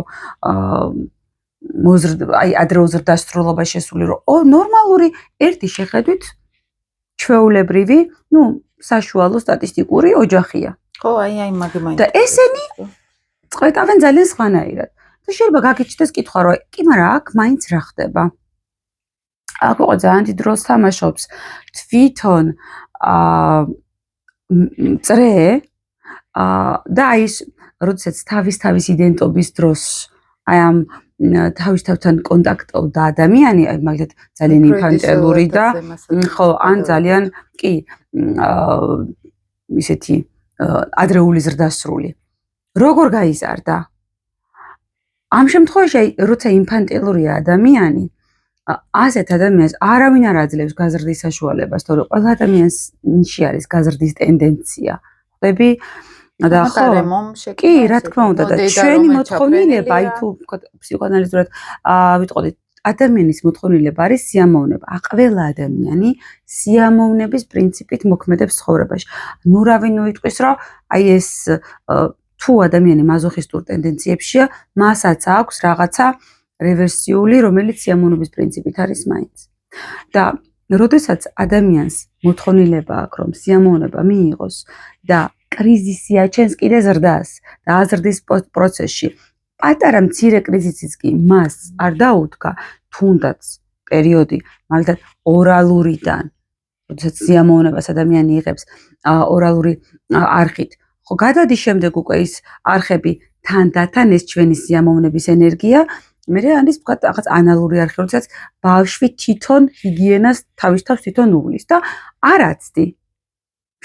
აი ადრე ოზრდასრულობა შესული, რომ ნორმალური ერთი შეხედვით ჩვეულებრივი, საშუალო სტატისტიკური ოჯახია. ხო, აი მაგ და ესენი წყვეტავენ ძალიან სხვანაირად. და შეიძლება გაგიჩნდეს კითხვა, რომ კი, მაგრამ აქ მაინც რა ხდება? აქ უკვე ძალიან დიდ როლს თამაშობს თვითონ წრე და აი ეს როდესაც თავის იდენტობის დროს აი ამ თავისთავთან კონტაქტობდა ადამიანი, აი მაგალითად ძალიან ინფანტილური და ხო, ან ძალიან კი ისეთი ადრეული ზრდასრული. როგორ გაიზარდა? ამ შემთხვევაში, როცა ინფანტილურია ადამიანი, ასეთ ადამიანს არავინ არ აძლევს გაზრდის საშუალებას, თორე ყველა ადამიანში არის გაზრდის ტენდენცია. ხვდები? და ხო, კი, რა თქმა უნდა, და ჩვენი მოთხოვნილება, აი თუ ფსიქოანალიზურად ვიტყოდით, ადამიანის მოთხოვნილება არის სიამოვნება. ყველა ადამიანი სიამოვნების პრინციპით მოქმედებს ცხოვრებაში. რა ვინ უიტყვის, რომ აი ეს თუ ადამიანი მაზოხისტურ ტენდენციებშია, მასაც აქვს რაღაცა რევერსიული, რომელიც სიამოვნების პრინციპით არის მაინც. და როდესაც ადამიანს მოთხოვნილება აქვს, რომ სიამოვნება მიიღოს და კრიზისი აჩენს კიდე ზრდას და აზრდის პროცესში, პატარა მცირე კრიზისიც კი მას არ დაუდგა, თუნდაც პერიოდი, მაგალითად ორალურიდან, როდესაც სიამოვნებას ადამიანი იღებს ორალური არხით, ხო, გადადის შემდეგ უკვე ის არხები თან ეს ჩვენი სიამოვნების ენერგია, მე არის რაღაც ანალური არხი, როდესაც ბავშვი თვითონ ჰიგიენას თავის თავს თვითონ უვლის და არ აცდი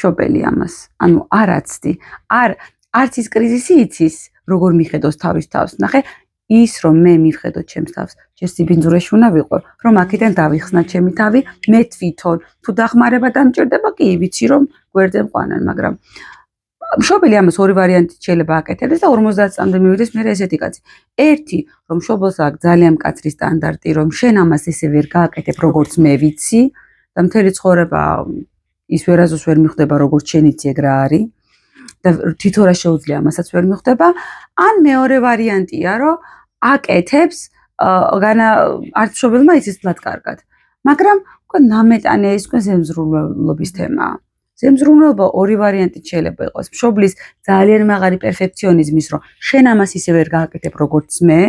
მშობელი ამას, ანუ არ აცდი, არც ის კრიზისი იცის, როგორ მიხედოს თავის თავს. ნახე, ის რომ მე მივხედო ჩემს თავს, ჯერ სიბინძურეში უნდა ვიყო, რომ აქედან დავიხსნა ჩემი თავი, მე თვითონ თუ დახმარება დამჭირდება, კი ვიცი რომ გვერდზე მყვანან, მაგრამ მშობელი ამას ორი ვარიანტით შეიძლება აკეთებდეს და 50 წამდე მივიდეს მე ესეთი კაცი. ერთი, რომ მშობელს აქვს ძალიან მკაცრი სტანდარტი, რომ შენ ამას ესე ვერ გააკეთებ, როგორც მე ვიცი და მთელი ცხოვრება ის ვერაზოს ვერ მიხვდება, როგორც შენ იცი ეგ რა არის და თვითონ რა შეუძლია ამასაც ვერ მიხვდება. ან მეორე ვარიანტია, რომ აკეთებს, არც მშობელმა იცის თლად კარგად. მაგრამ უკვე ნამეტანე ის უკვე ზემზრულობის თემაა. ზემზრუნველობა ორი ვარიანტით შეიძლება იყოს. მშობლის ძალიან მაღალი პერფექციონიზმის, რომ შენ ამას ისე ვერ გააკეთებ, როგორც მე,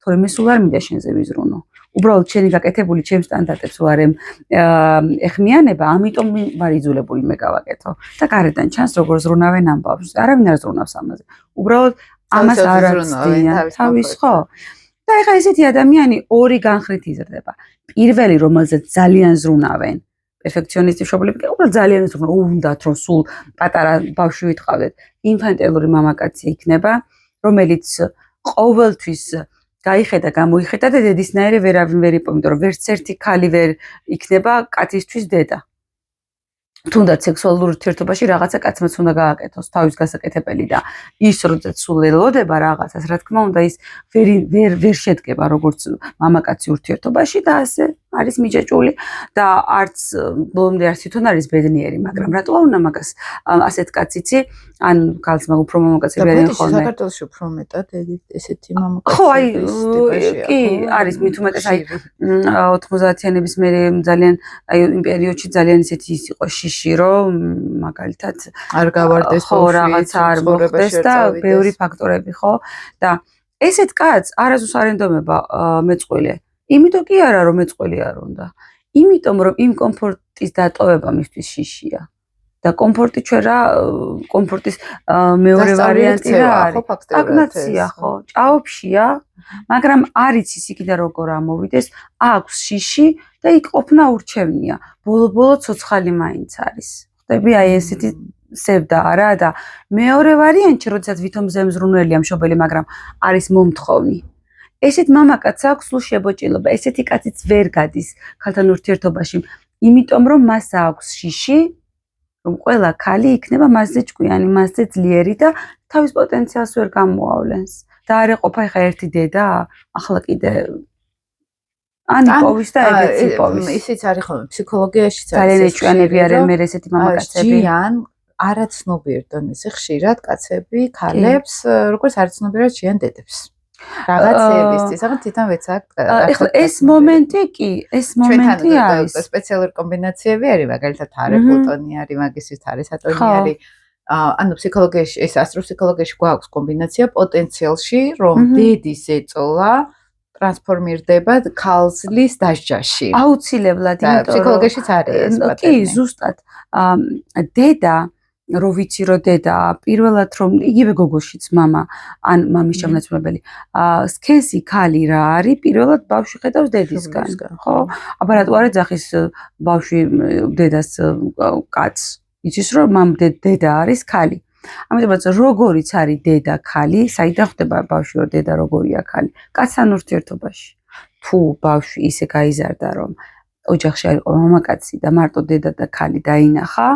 თორე მე სულ არ მინდა შენზე ვიზრუნო. უბრალოდ შენი გაკეთებული ჩემ სტანდარტებს ვარ ეხმიანება, ამიტომ ვარ იძულებული მე გავაკეთო. და გარედან ჩანს როგორ ზრუნავენ ამ ბავშვს. არავინ არ ზრუნავს ამაზე. უბრალოდ ამას არ აცდიან თავის, ხო? და ეხლა ესეთი ადამიანი ორი განხრით იზრდება. პირველი, რომელზეც ძალიან ზრუნავენ პერფექციონისტი მშობლები, უბრალოდ ძალიან უნდათ რომ სულ პატარა ბავშვი ვიტყავდეთ. ინფანტილური მამაკაცი იქნება, რომელიც ყოველთვის გაიხედა, გამოიხედა და დედისნაირი ვერავინ ვერ იპოვება, იმიტომ რომ ვერც ერთი ქალი ვერ იქნება კაცისთვის დედა. თუნდაც სექსუალურ ურთიერთობაში რაღაცა კაცმაც უნდა გააკეთოს თავის გასაკეთებელი და ის როდესაც სულ ელოდება რაღაცას, რა თქმა უნდა ის ვერ შედგება როგორც მამაკაცი ურთიერთობაში და ასე არის მიჯაჭვული და არც ბოლომდე არც თვითონ არის ბედნიერი, მაგრამ რატო უნდა მაგას ასეთ კაცს იცი, ან ქალს მაგ უფრო მამაკაცები არიან ხოლმე. საქართველოში უფრო მეტად ესეთი მამაკაცები. ხო, აი, კი, არის მით უმეტეს აი 90-იანების მერე ძალიან აი იმ პერიოდში ძალიან ისეთი ის იყო შიში, რომ მაგალითად არ გავარდეს ხო რაღაცა არ მოხდეს და ბევრი ფაქტორები, ხო? და ესეთ კაცს არასდროს არ ენდომება მეწყვილე. იმიტომ კი არა რომ მეწყვილე არ უნდა. იმიტომ რომ იმ კომფორტის დატოვება მისთვის შიშია. და კომფორტი ჩვენ რა კომფორტის მეორე ვარიანტი რა არის? სტაგნაცია ხო? ჭაობშია, მაგრამ არ იცის იქიდან როგორ ამოვიდეს, აქვს შიში და იქ ყოფნა ურჩევნია. ბოლო-ბოლო ცოცხალი მაინც არის. ხდები აი ესეთი სევდაა რა და მეორე ვარიანტი, როდესაც ვითომ ზემზრუნველია მშობელი, მაგრამ არის მომთხოვნი. ესეთ მამაკაცს აქვს სულ შებოჭილობა, ესეთი კაციც ვერ გადის ქალთან ურთიერთობაში, იმიტომ რომ მას აქვს შიში, რომ ყველა ქალი იქნება მასზე ჭკვიანი, მასზე ძლიერი და თავის პოტენციალს ვერ გამოავლენს. და არ ეყოფა ხა ერთი დედა, ახლა კიდე ან იპოვის და ეგეც იპოვის. ისიც არის ხოლმე ფსიქოლოგიაშიც არის. ძალიან ეჭვიანები არიან მე ესეთი მამაკაცები. ჯიან არაცნობიერ დონეზე ხშირად კაცები ქალებს, როგორც არაცნობიერად ჯიან დედებს. რაღაცეებისთვის, ახლა თვითონ ვეცაკ. ეხლა ეს მომენტი კი, ეს მომენტი არის. სპეციალური კომბინაციები არის, მაგალითად არე პლუტონი არის, მაგისთვის არე სატურნი არის. ანუ ფსიქოლოგიაში, ეს ასტროფსიქოლოგიაში გვაქვს კომბინაცია პოტენციალში, რომ დედის ეწოლა ტრანსფორმირდება ქალსლის დასჯაში. აუცილებლად, იმიტომ რომ ფსიქოლოგიაშიც არის ეს პატერნი. კი, ზუსტად. დედა რო ვიცი რომ დედა პირველად რომ იგივე გოგოშიც мама ან მამის ჩამონაცვლებელი სქესი ქალი რა არის პირველად ბავშვი ხედავს დედისგან ხო აბა რატო არ ეძახის ბავშვი დედას კაცს იცის რომ მამ დედა არის ქალი ამიტომაც როგორიც არის დედა ქალი საიდან ხდება ბავშვი რომ დედა როგორია ქალი კაცთან ურთიერთობაში თუ ბავშვი ისე გაიზარდა რომ ოჯახში არ იყო მამაკაცი და მარტო დედა და ქალი დაინახა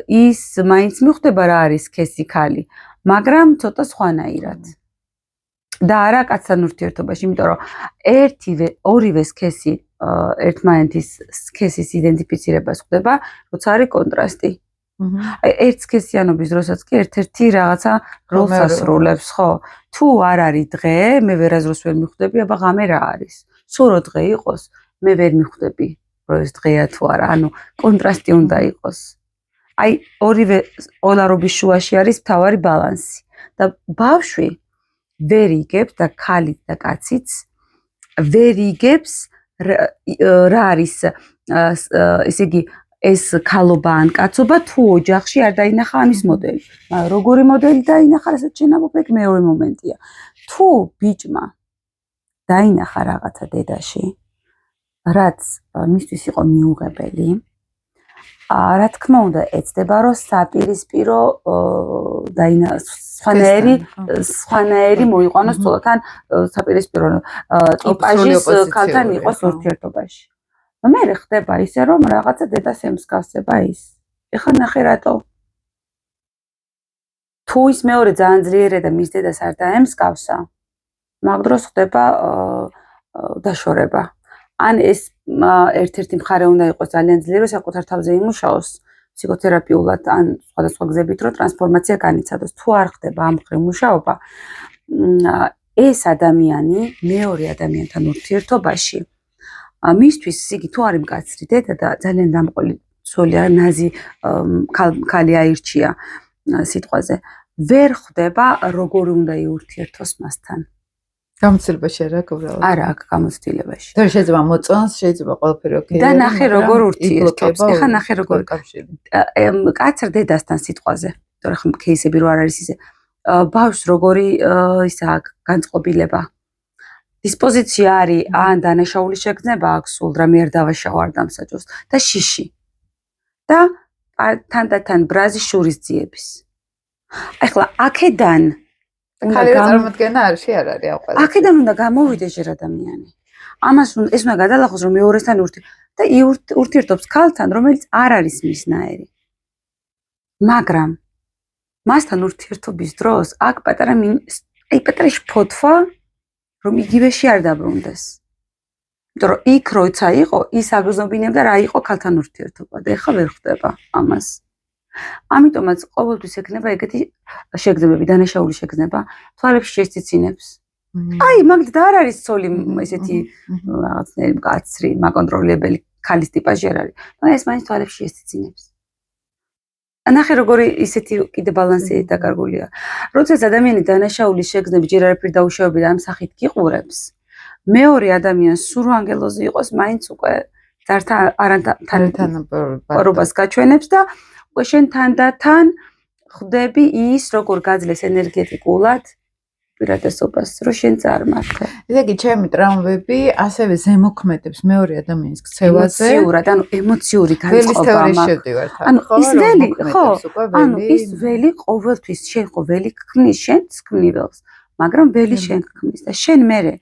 ის მაინც მიხვდება რა არის სქესი ქალი, მაგრამ ცოტა სხვანაირად. და არა კაცთან ურთიერთობაში, იმიტომ რომ ორივე სქესი ერთმანეთის სქესის იდენტიფიცირებას ხდება, როცა არის კონტრასტი. აი ერთსქესიანობის დროსაც კი ერთ-ერთი რაღაცა როლს ასრულებს, ხო? თუ არ არის დღე, მე ვერაზროს ვერ მიხვდები, აბა ღამე რა არის? სულ რო დღე იყოს, მე ვერ მიხვდები, რომ ეს დღეა თუ არა, ანუ კონტრასტი უნდა იყოს. აი ორივე პოლარობის შუაში არის მთავარი ბალანსი და ბავშვი ვერ იგებს და ქალიც და კაციც ვერ იგებს რა არის ესე იგი ეს ქალობა ან კაცობა თუ ოჯახში არ დაინახა ამის მოდელი. როგორი მოდელი დაინახა, რასაც შენამობ, ეგ მეორე მომენტია. თუ ბიჭმა დაინახა რაღაცა დედაში, რაც მისთვის იყო მიუღებელი, რა თქმა უნდა ეცდება რომ საპირისპირო სხვანაირი მოიყვანოს ცოლთან საპირისპირო ტიპაჟის ქალთან იყოს ურთიერთობაში. მე ხდება ისე რომ რაღაცა დედას ემსგავსება ის. ეხლა ნახე რატო თუ ის მეორე ძალიან ძლიერია და მის დედას არ დაემსგავსა, მაგ დროს ხდება დაშორება. ან ეს ერთ-ერთი მხარე უნდა იყოს ძალიან ძლიერი, საკუთარ თავზე იმუშაოს ფსიქოთერაპიულად ან სხვადასხვა გზებით, რომ ტრანსფორმაცია განიცადოს. თუ არ ხდება ამ მხრივ მუშაობა, ეს ადამიანი მეორე ადამიანთან ურთიერთობაში მისთვის იგი თუ არის მკაცრი დედა და ძალიან დამყოლი სულია, ნაზი ქალი აირჩია სიტყვაზე, ვერ ხდება როგორ უნდა იურთიერთოს მასთან. გამოცდილებაში არა უბრალოდ. არა, აქ გამოცდილებაში. და შეიძლება მოწონს, შეიძლება ყველაფერი ოკეი. და ნახე როგორ ურთიერთობს. ეხლა ნახე როგორ კავშირი. კაც დედასთან სიტყვაზე. თორე ხომ кейსები რო არ არის ისე. ბავშვს როგორი ისა განწყობილება. დისპოზიცია არის, ან დანაშაული შეგრძნება აქვს სულ რა მე არ დავაშავა არ დამსაჯოს და შიში. და თანდათან ბრაზი შურის ძიების. ეხლა აქედან ქალი წარმოდგენა არში არ არის ამ ყველაფერს. აქედან უნდა გამოვიდეს ჯერ ადამიანი. ამას ეს უნდა გადალახოს რომ მეორესთან და ურთიერთობს ქალთან, რომელიც არ არის მისნაირი. მაგრამ მასთან ურთიერთობის დროს აქ პატარა შფოთვა რომ იგივეში არ დაბრუნდეს. იმიტომ რომ იქ როცა იყო, ის აგზნობინებდა რა იყო ქალთან ურთიერთობა და ეხლა ვერ ხდება ამას. ამიტომაც ყოველთვის ექნება ეგეთი შეგრძნებები, დანაშაული შეგრძნება, თვალებში შეციცინებს. აი, მაგდ არ არის ცოლი ესეთი რაღაცნაირი მკაცრი, მაკონტროლებელი ქალის ტიპაჟი არ არის. მაგრამ ეს მაინც თვალებში შეციცინებს. ნახე როგორი ისეთი კიდე ბალანსი დაკარგულია. როდესაც ადამიანი დანაშაულის შეგრძნები ჯერ არაფერ დაუშავებია და ამ სახით გიყურებს, მეორე ადამიანს სულ ანგელოზი იყოს, მაინც უკვე თანათანაბარობას გაჩვენებს და უკვე შენ თანდათან ხვდები ის, როგორ გაძლეს ენერგეტიკულად პირადესობას, რომ შენ წარმართე. ესე იგი, ჩემი ტრავმები ასევე ზემოქმედებს მეორე ადამიანის ქცევაზე. ემოციურად, ანუ ემოციური განწყობა მაქვს. ანუ ის ველი, ხო? ანუ ის ველი ყოველთვის შენ ხო ველი ქმნის, შენც ქმნი ველს, მაგრამ ველი შენ ქმნის და შენ მერე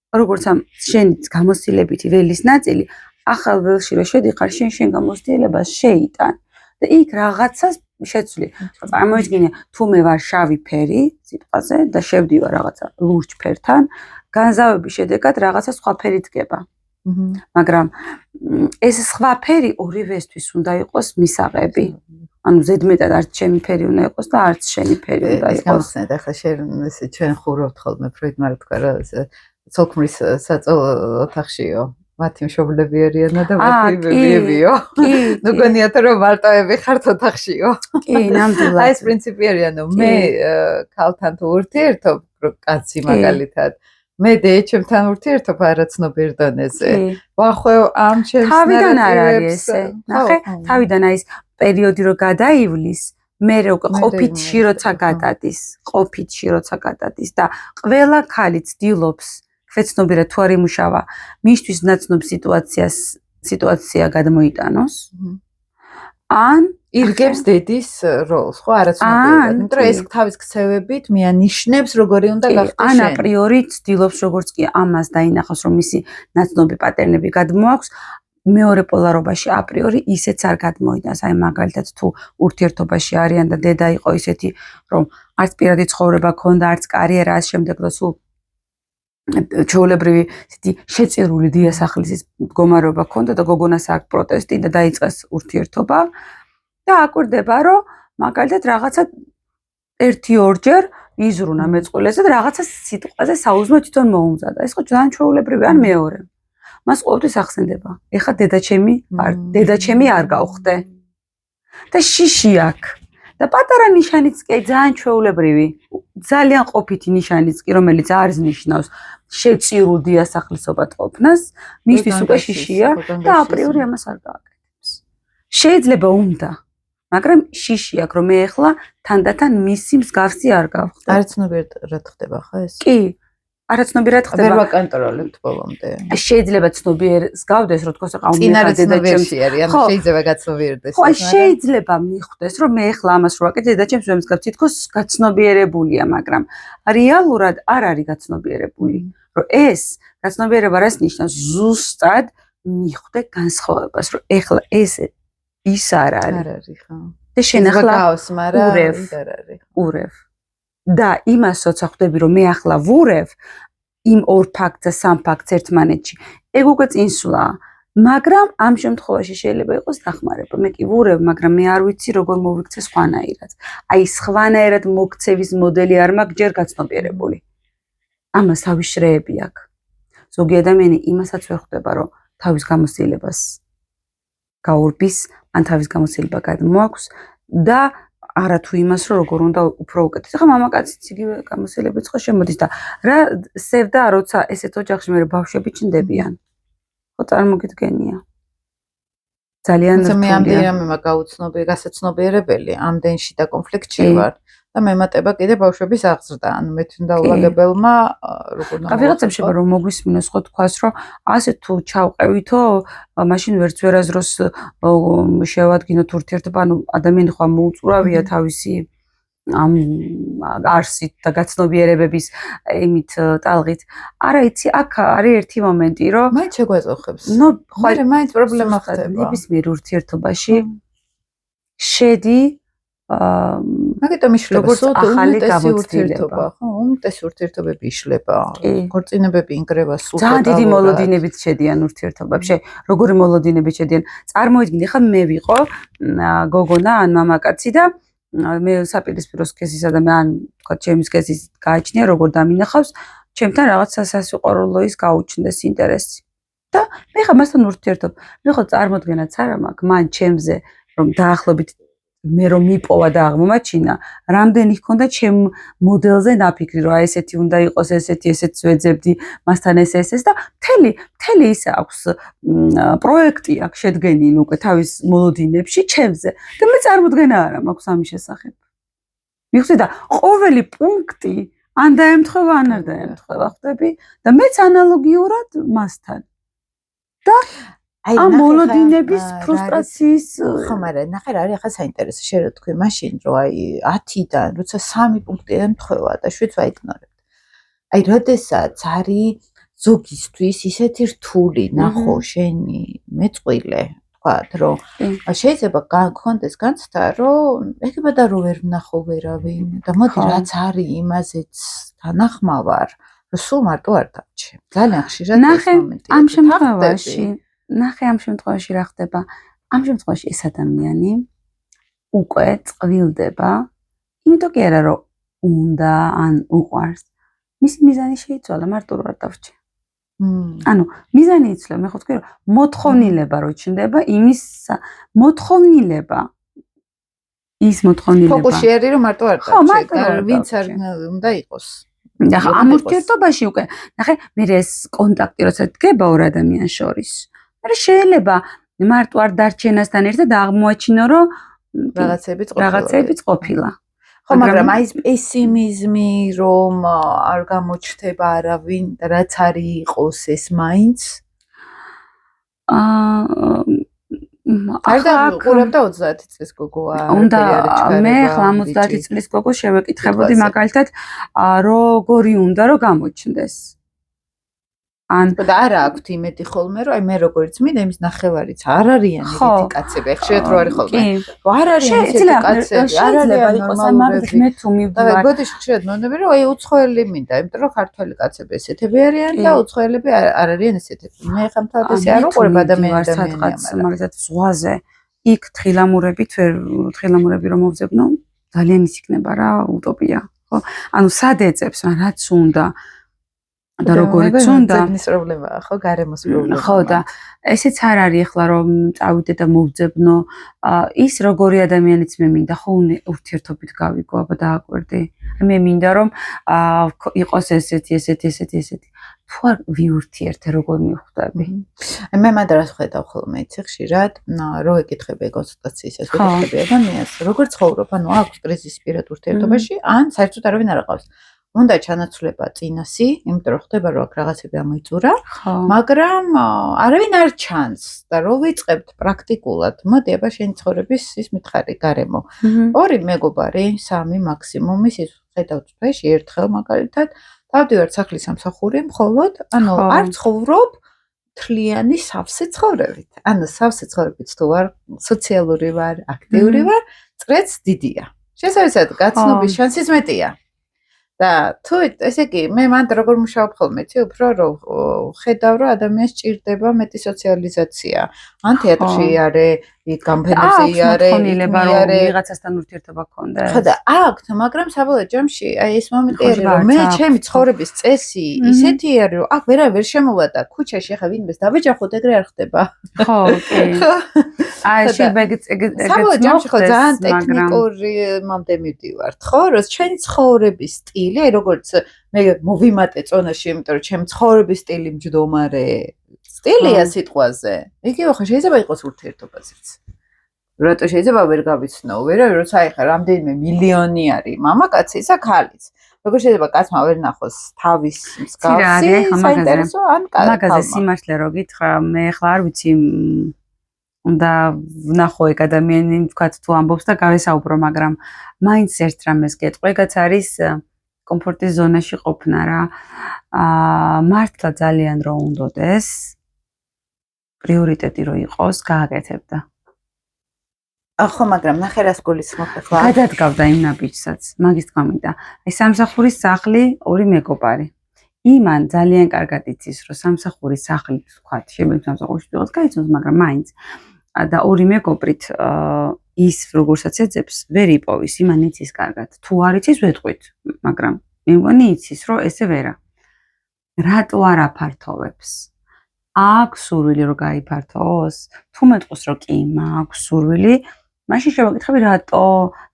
როგორც ამ შენი გამოცდილებითი ველის ნაწილი, ახალ ველში რო შედიხარ, შენ გამოცდილებას შეიტან და იქ რაღაცას შეცვლი. წარმოიდგინე, თუ მე ვარ შავი ფერი სიტყვაზე და შევდივარ რაღაცა ლურჯ ფერთან, განზავების შედეგად რაღაცა სხვა ფერი დგება. მაგრამ ეს სხვა ფერი ორივესთვის უნდა იყოს მისაღები. ანუ ზედმეტად არც ჩემი ფერი უნდა იყოს და არც შენი ფერი უნდა იყოს. ეს გამოსცეთ, ახლა ჩვენ ხურავთ ხოლმე ფროიდმა რა თქვა რა ცოლქმრის საწოლ ოთახშიო. მათი მშობლები არიანო და მათი ბებიებიო. ნუ გონიათ რომ მარტოები ხართ ოთახშიო. კი, ნამდვილად. აი ეს პრინციპი არიანო. მე ქალთან თუ ურთიერთობ, კაცი მაგალითად. მე დეეჩემთან ურთიერთობ არაცნობიერ დონეზე. ვახვევ ამ ჩემს თავიდან არ არის ესე. ნახე, თავიდან აი ეს პერიოდი რო გადაივლის, მე უკვე ყოფითში როცა გადადის და ყველა ქალი ცდილობს ქვეცნობიერად თუ არ იმუშავა, მისთვის ნაცნობ სიტუაცია გადმოიტანოს. ან ირგებს დედის როლს, ხო, არაცნობიერად. იმიტომ რომ ეს თავის ქცევებით მიანიშნებს როგორი უნდა გახდეს შენ. ან აპრიორი ცდილობს როგორც კი ამას დაინახოს, რომ მისი ნაცნობი პატერნები გადმოაქვს, მეორე პოლარობაში აპრიორი ისეც არ გადმოიტანს. აი მაგალითად თუ ურთიერთობაში არიან და დედა იყო ისეთი, რომ არც პირადი ცხოვრება ქონდა, არც კარიერა, ამ შემდეგ და სულ ჩაოლებრივი ისეთი შეწირული დიასახლისის მდგომარეობა ქონდა და გოგონას აქვს პროტესტი და დაიწყეს ურთიერთობა და აკვირდება რომ მაგალითად რაღაცა 1-2 იზრუნა მეწყვილეზე და რაღაცა სიტყვაზე საუზმე თვითონ მოუმზადა. ეს ხო ძალიან ჩვეულებრივი ან მეორე. მას ყოველთვის ახსენდება. ეხა დედაჩემი არ გავხდე. და შიში აქვს. და პატარა ნიშანიც კი ძალიან ჩვეულებრივი, ძალიან ყოფითი ნიშანიც კი, რომელიც არის ნიშნავს შეწირულ დიასახლისობად ყოფნას, მისთვის უკვე შიშია და აპრიორი ამას არ გააკეთებს. შეიძლება უნდა, მაგრამ შიში აქვს, რომ მე ეხლა თანდათან მისი მსგავსი არ გავხდე. არაცნობიერად ხდება ხო ეს? კი. არაცნობიერად ხდება. ვერ ვაკონტროლებთ ბოლომდე. შეიძლება ცნობიერს გავდეს, რომ თქოს აყავ მე დედაჩემში არის, ანუ შეიძლება გაცნობიერდეს. ხო, შეიძლება მიხვდეს, რომ მე ახლა ამას რო ვაკეთე, დედაჩემს ვემსგავსი, თქოს გაცნობიერებულია, მაგრამ რეალურად არ არის გაცნობიერებული. რომ ეს გაცნობიერება რას ნიშნავს? ზუსტად მიხვდე განსხვავებას, რომ ახლა ეს ის არ არის. არ არის, ხო. და შენ ახლა ურევ. და იმას როცა ხვდები რომ მე ახლა ვურევ იმ ორ ფაქტს და სამ ფაქტს ერთმანეთში, ეგ უკვე წინსვლა, მაგრამ ამ შემთხვევაში შეიძლება იყოს დახმარება. მე კი ვურევ, მაგრამ მე არ ვიცი როგორ მოვიქცე სხვანაირად. აი სხვანაირად მოქცევის მოდელი არ მაქვს ჯერ გაცნობიერებული. ამას თავის შრეები აქვს. ზოგი ადამიანი იმასაც ვერ ხვდება, რომ თავის გამოცდილებას გაურბის, ან თავის გამოცდილება გადმოაქვს და არა თუ იმას, რომ როგორ უნდა უფრო უკეთეს. ახლა მამაკაციც იგივე გამოცდილებით ხო შემოდის და რა სევდა, როცა ესეთ ოჯახში მე ბავშვები ჩნდებიან. ხო წარმოგიდგენია. ძალიან რთულია. მე ამდენი რამე მაგაუცნობი, გასაცნობიერებელი, ამდენში და კონფლიქტში ვარ. და მემატება კიდე ბავშვების აღზრდა. ანუ მე თვითონ დაულაგებელმა როგორ უნდა ვიღაცამ შეიძლება რომ მოგვისმინოს ხო თქვას რომ ასე თუ ჩავყევითო მაშინ ვერც ვერაზროს შევადგინოთ ურთიერთობა. ანუ ადამიანი ხო მოუწურავია თავისი ამ არსით და გაცნობიერებების იმით ტალღით. არა იცი, აქ არის ერთი მომენტი, რომ მაინც შეგვეწოხებს. ნუ მე მაინც პრობლემა ხდება. ნებისმიერ ურთიერთობაში შედი მაგიტომ იშლება როგორც სულ ახალი უმეტესი გამოცდილება. ურთიერთობა, ხო? უმეტესი ურთიერთობები იშლება. ქორწინებები ინგრევა სულ ძალიან დიდი მოლოდინებით შედიან ურთიერთობებში. როგორი მოლოდინებით შედიან? წარმოიდგინე, ხა მე ვიყო გოგონა ან მამაკაცი და მე საპირისპირო სქესისა და მე ან თქვა ჩემი სქესის გააჩნია როგორ დამინახავს, ჩემთან რაღაც სასიყვარულო ის გაუჩნდეს ინტერესი. და მე ხა მასთან ურთიერთობ. მე ხო წარმოდგენაც არა მაქვს, მან ჩემზე რომ დაახლოებით მე რომ მიპოვა და აღმომაჩინა, რამდენი ჰქონდა ჩემ მოდელზე ნაფიქრი, რომ აი ესეთი უნდა იყოს, ესეთ ვეძებდი, მასთან ეს და მთელი ის აქვს პროექტი აქვს შედგენილი უკვე თავის მოლოდინებში ჩემზე და მე წარმოდგენა არა მაქვს ამის შესახებ. მიხსოვს და ყოველი პუნქტი ან დაემთხვევა, ან არ დაემთხვევა, ხვდები? და მეც ანალოგიურად მასთან. და ამ მოლოდინების ფრუსტრაციის ხო, მაგრამ ნახე რა არის ახლა საინტერესო შე რა თქვი მაშინ რომ აი 10-დან როცა 3 პუნქტი ემთხვევა და 7 ვაიგნორებთ. აი როდესაც არის ზოგისთვის ისეთი რთული ნახო შენი მეწყვილე თქვათ რომ შეიძლება გქონდეს განცდა რომ ეგებოდა რომ ვერ ვნახო ვერავინ და მოდი რაც არის იმაზეც თანახმავარ რომ სულ მარტო არ დავჩე. ძალიან ხშირად ეს მომენტია. ამ შემთხვევაში ნახე ამ შემთხვევაში რა ხდება? ამ შემთხვევაში ეს ადამიანი უკვე წყვილდება, იმიტომ კი არა რომ უნდა ან უყვარს. მისი მიზანი შეიცვალა, მარტო არ დავჭე. ანუ მიზანი იცვლება, მე ხო თქვი რომ მოთხოვნილება რო ჩნდება, იმის მოთხოვნილება ის მოთხოვნილება. ფოკუსი არის რომ მარტო არ დავჭე, ვინც არ უნდა იყოს. და ამ ურთიერთობაში უკვე ნახე, მე ეს კონტაქტი როცა დგება ორ ადამიანს შორის მაგრამ შეიძლება მარტო არ დარჩენასთან ერთად აღმოაჩინო რომ რაღაცებიც ყოფილა. ხო, მაგრამ აი ეს პესიმიზმი რომ არ გამოჩნდება არავინ, რაც არის იყოს ეს მაინც არ დაუყურებდა 30 წლის გოგოა. უნდა მე 50 წლის გოგო შევეკითხებოდი მაგალითად როგორი უნდა რომ გამოჩნდეს. და არა აქვთ იმედი ხოლმე რომ აი მე როგორც მინდა იმის ნახევარიც არ არიან ეგეთი კაცები ხშირად რო არის ხოლმე არ არიან ესეთი კაცები არ არიან ნორმალურები მე თუ მივდივარ და გოდის ხშირად მონდები რომ აი უცხოელი მინდა იმიტომ რომ ქართველი კაცები ესეთები არიან და უცხოელები არ არიან ესეთები მე ხა მთლად ესე არ უყურებ ადამიანს მაგალითად ზღვაზე იქ თხილამურები რომ მოვძებნო ძალიან ის იქნება რაუტოპია ხო ანუ სად ეწევს რაც უნდა და როგორიც უნდა ძებნის პრობლემაა ხო გარემოს პრობლემა ხო და ესეც არ არის ახლა რომ წავიდე და მოვძებნო ის როგორი ადამიანიც მე მინდა ხო ურთიერთობით გავიგო აბა დააკვირდი მე მინდა რომ იყოს ესეთი თუ არ ვიურთიერთე როგორ მივხვდები მე მანდ ხედავ ხოლმე იცი ხშირად რო ეკითხები კონსულტაციისას ეკითხები ადამიანს როგორ ცხოვრობ ანუ აქვს კრიზისი პირად ურთიერთობაში ან საერთოდ არავინ არ აყავს უნდა ჩანაცვლება წინასი, იმიტომ რომ ხდება რომ აქ რაღაცები ამოიწურა, მაგრამ არავინ არ ჩანს და რო ვიწყებთ პრაქტიკულად, მოდი აბა შენი ცხოვრების ის მითხარი გარემო. 2 მეგობარი, 3 მაქსიმუმი ის ხედავთ თვეში ერთხელ მაგალითად, დავდივართ სახლის სამსახური, მხოლოდ, ანუ არ ცხოვრობ თლიანი სავსე ცხოვრებით. ანუ სავსე ცხოვრებით თუ ვარ, სოციალური ვარ, აქტიური ვარ, წრეც დიდია. შესაძლოა გაცნობის შანსიც მეტია. და თუ ესე იგი მე მანდ როგორ მუშაობ ხოლმე იცი უფრო რომ ხედავ რომ ადამიანს ჭირდება მეტი სოციალიზაცია ან თეატრში არის იქ გამფენებზე არის ვიღაცასთან ურთიერთობა გქონდეს ხო და აქვთ მაგრამ საბოლოო ჯამში აი ეს მომენტი არის რომ მე ჩემი ცხოვრების წესი ისეთი არის რომ აქ ვერ შემოვადა ქუჩაში ახლა ვინმეს დაბეჯახოთ ეგრე არ ხდება ხო კი აი შეგეგეც საბოლოო ჯამში ხო ძალიან ტექნიკური მომდე მივდივართ ხო რომ ჩვენი ცხოვრების სტილი აი როგორც მე მოვიმატე წონაში იმიტომ რომ ჩემი ცხოვრების სტილი მჯდომარე სტილია სიტყვაზე. იგივე ხო შეიძლება იყოს ურთიერთობაზეც. რატო შეიძლება ვერ გავიცნო, ვერავინ როცა ეხა რამდენიმე მილიონი არის მამაკაცი ისა ქალიც. როგორ შეიძლება კაცმა ვერ ნახოს თავის მსგავსი საინტერესო ან მაგაზე სიმართლე რო გითხრა, მე ახლა არ ვიცი და ვნახო ეგ ადამიანი ვთქვათ თუ ამბობს და გავესაუბრო, მაგრამ მაინც ერთ რამეს გეტყვი, ეგაც არის კომფორტის ზონაში ყოფნა რა. მართლა ძალიან რო უნდოდეს პრიორიტეტი რო იყოს, გააკეთებდა. ხო, მაგრამ ნახე რას გულისხმობ ახლა. გადადგავდა იმ ნაბიჯსაც, მაგის თქმა მინდა. აი სამსახურის სახლი, ორი მეგობარი. იმან ძალიან კარგად იცის, რომ სამსახურის სახლი, ვთქვათ, შემიძლია სამსახურში ვიღაც გაიცნოს, მაგრამ მაინც და ორი მეგობრით ის როგორცაც ეძებს, ვერ იპოვის, იმან იცის კარგად. თუ არ იცის, ვეთყვით, მაგრამ მე მგონი იცის, რომ ესე ვერა. რატო არ აფართოვებს? აქვს სურვილი რომ გაიფართოს? თუ მეტყვის რომ კი, მაქვს სურვილი, მაშინ შევაკითხები რატო,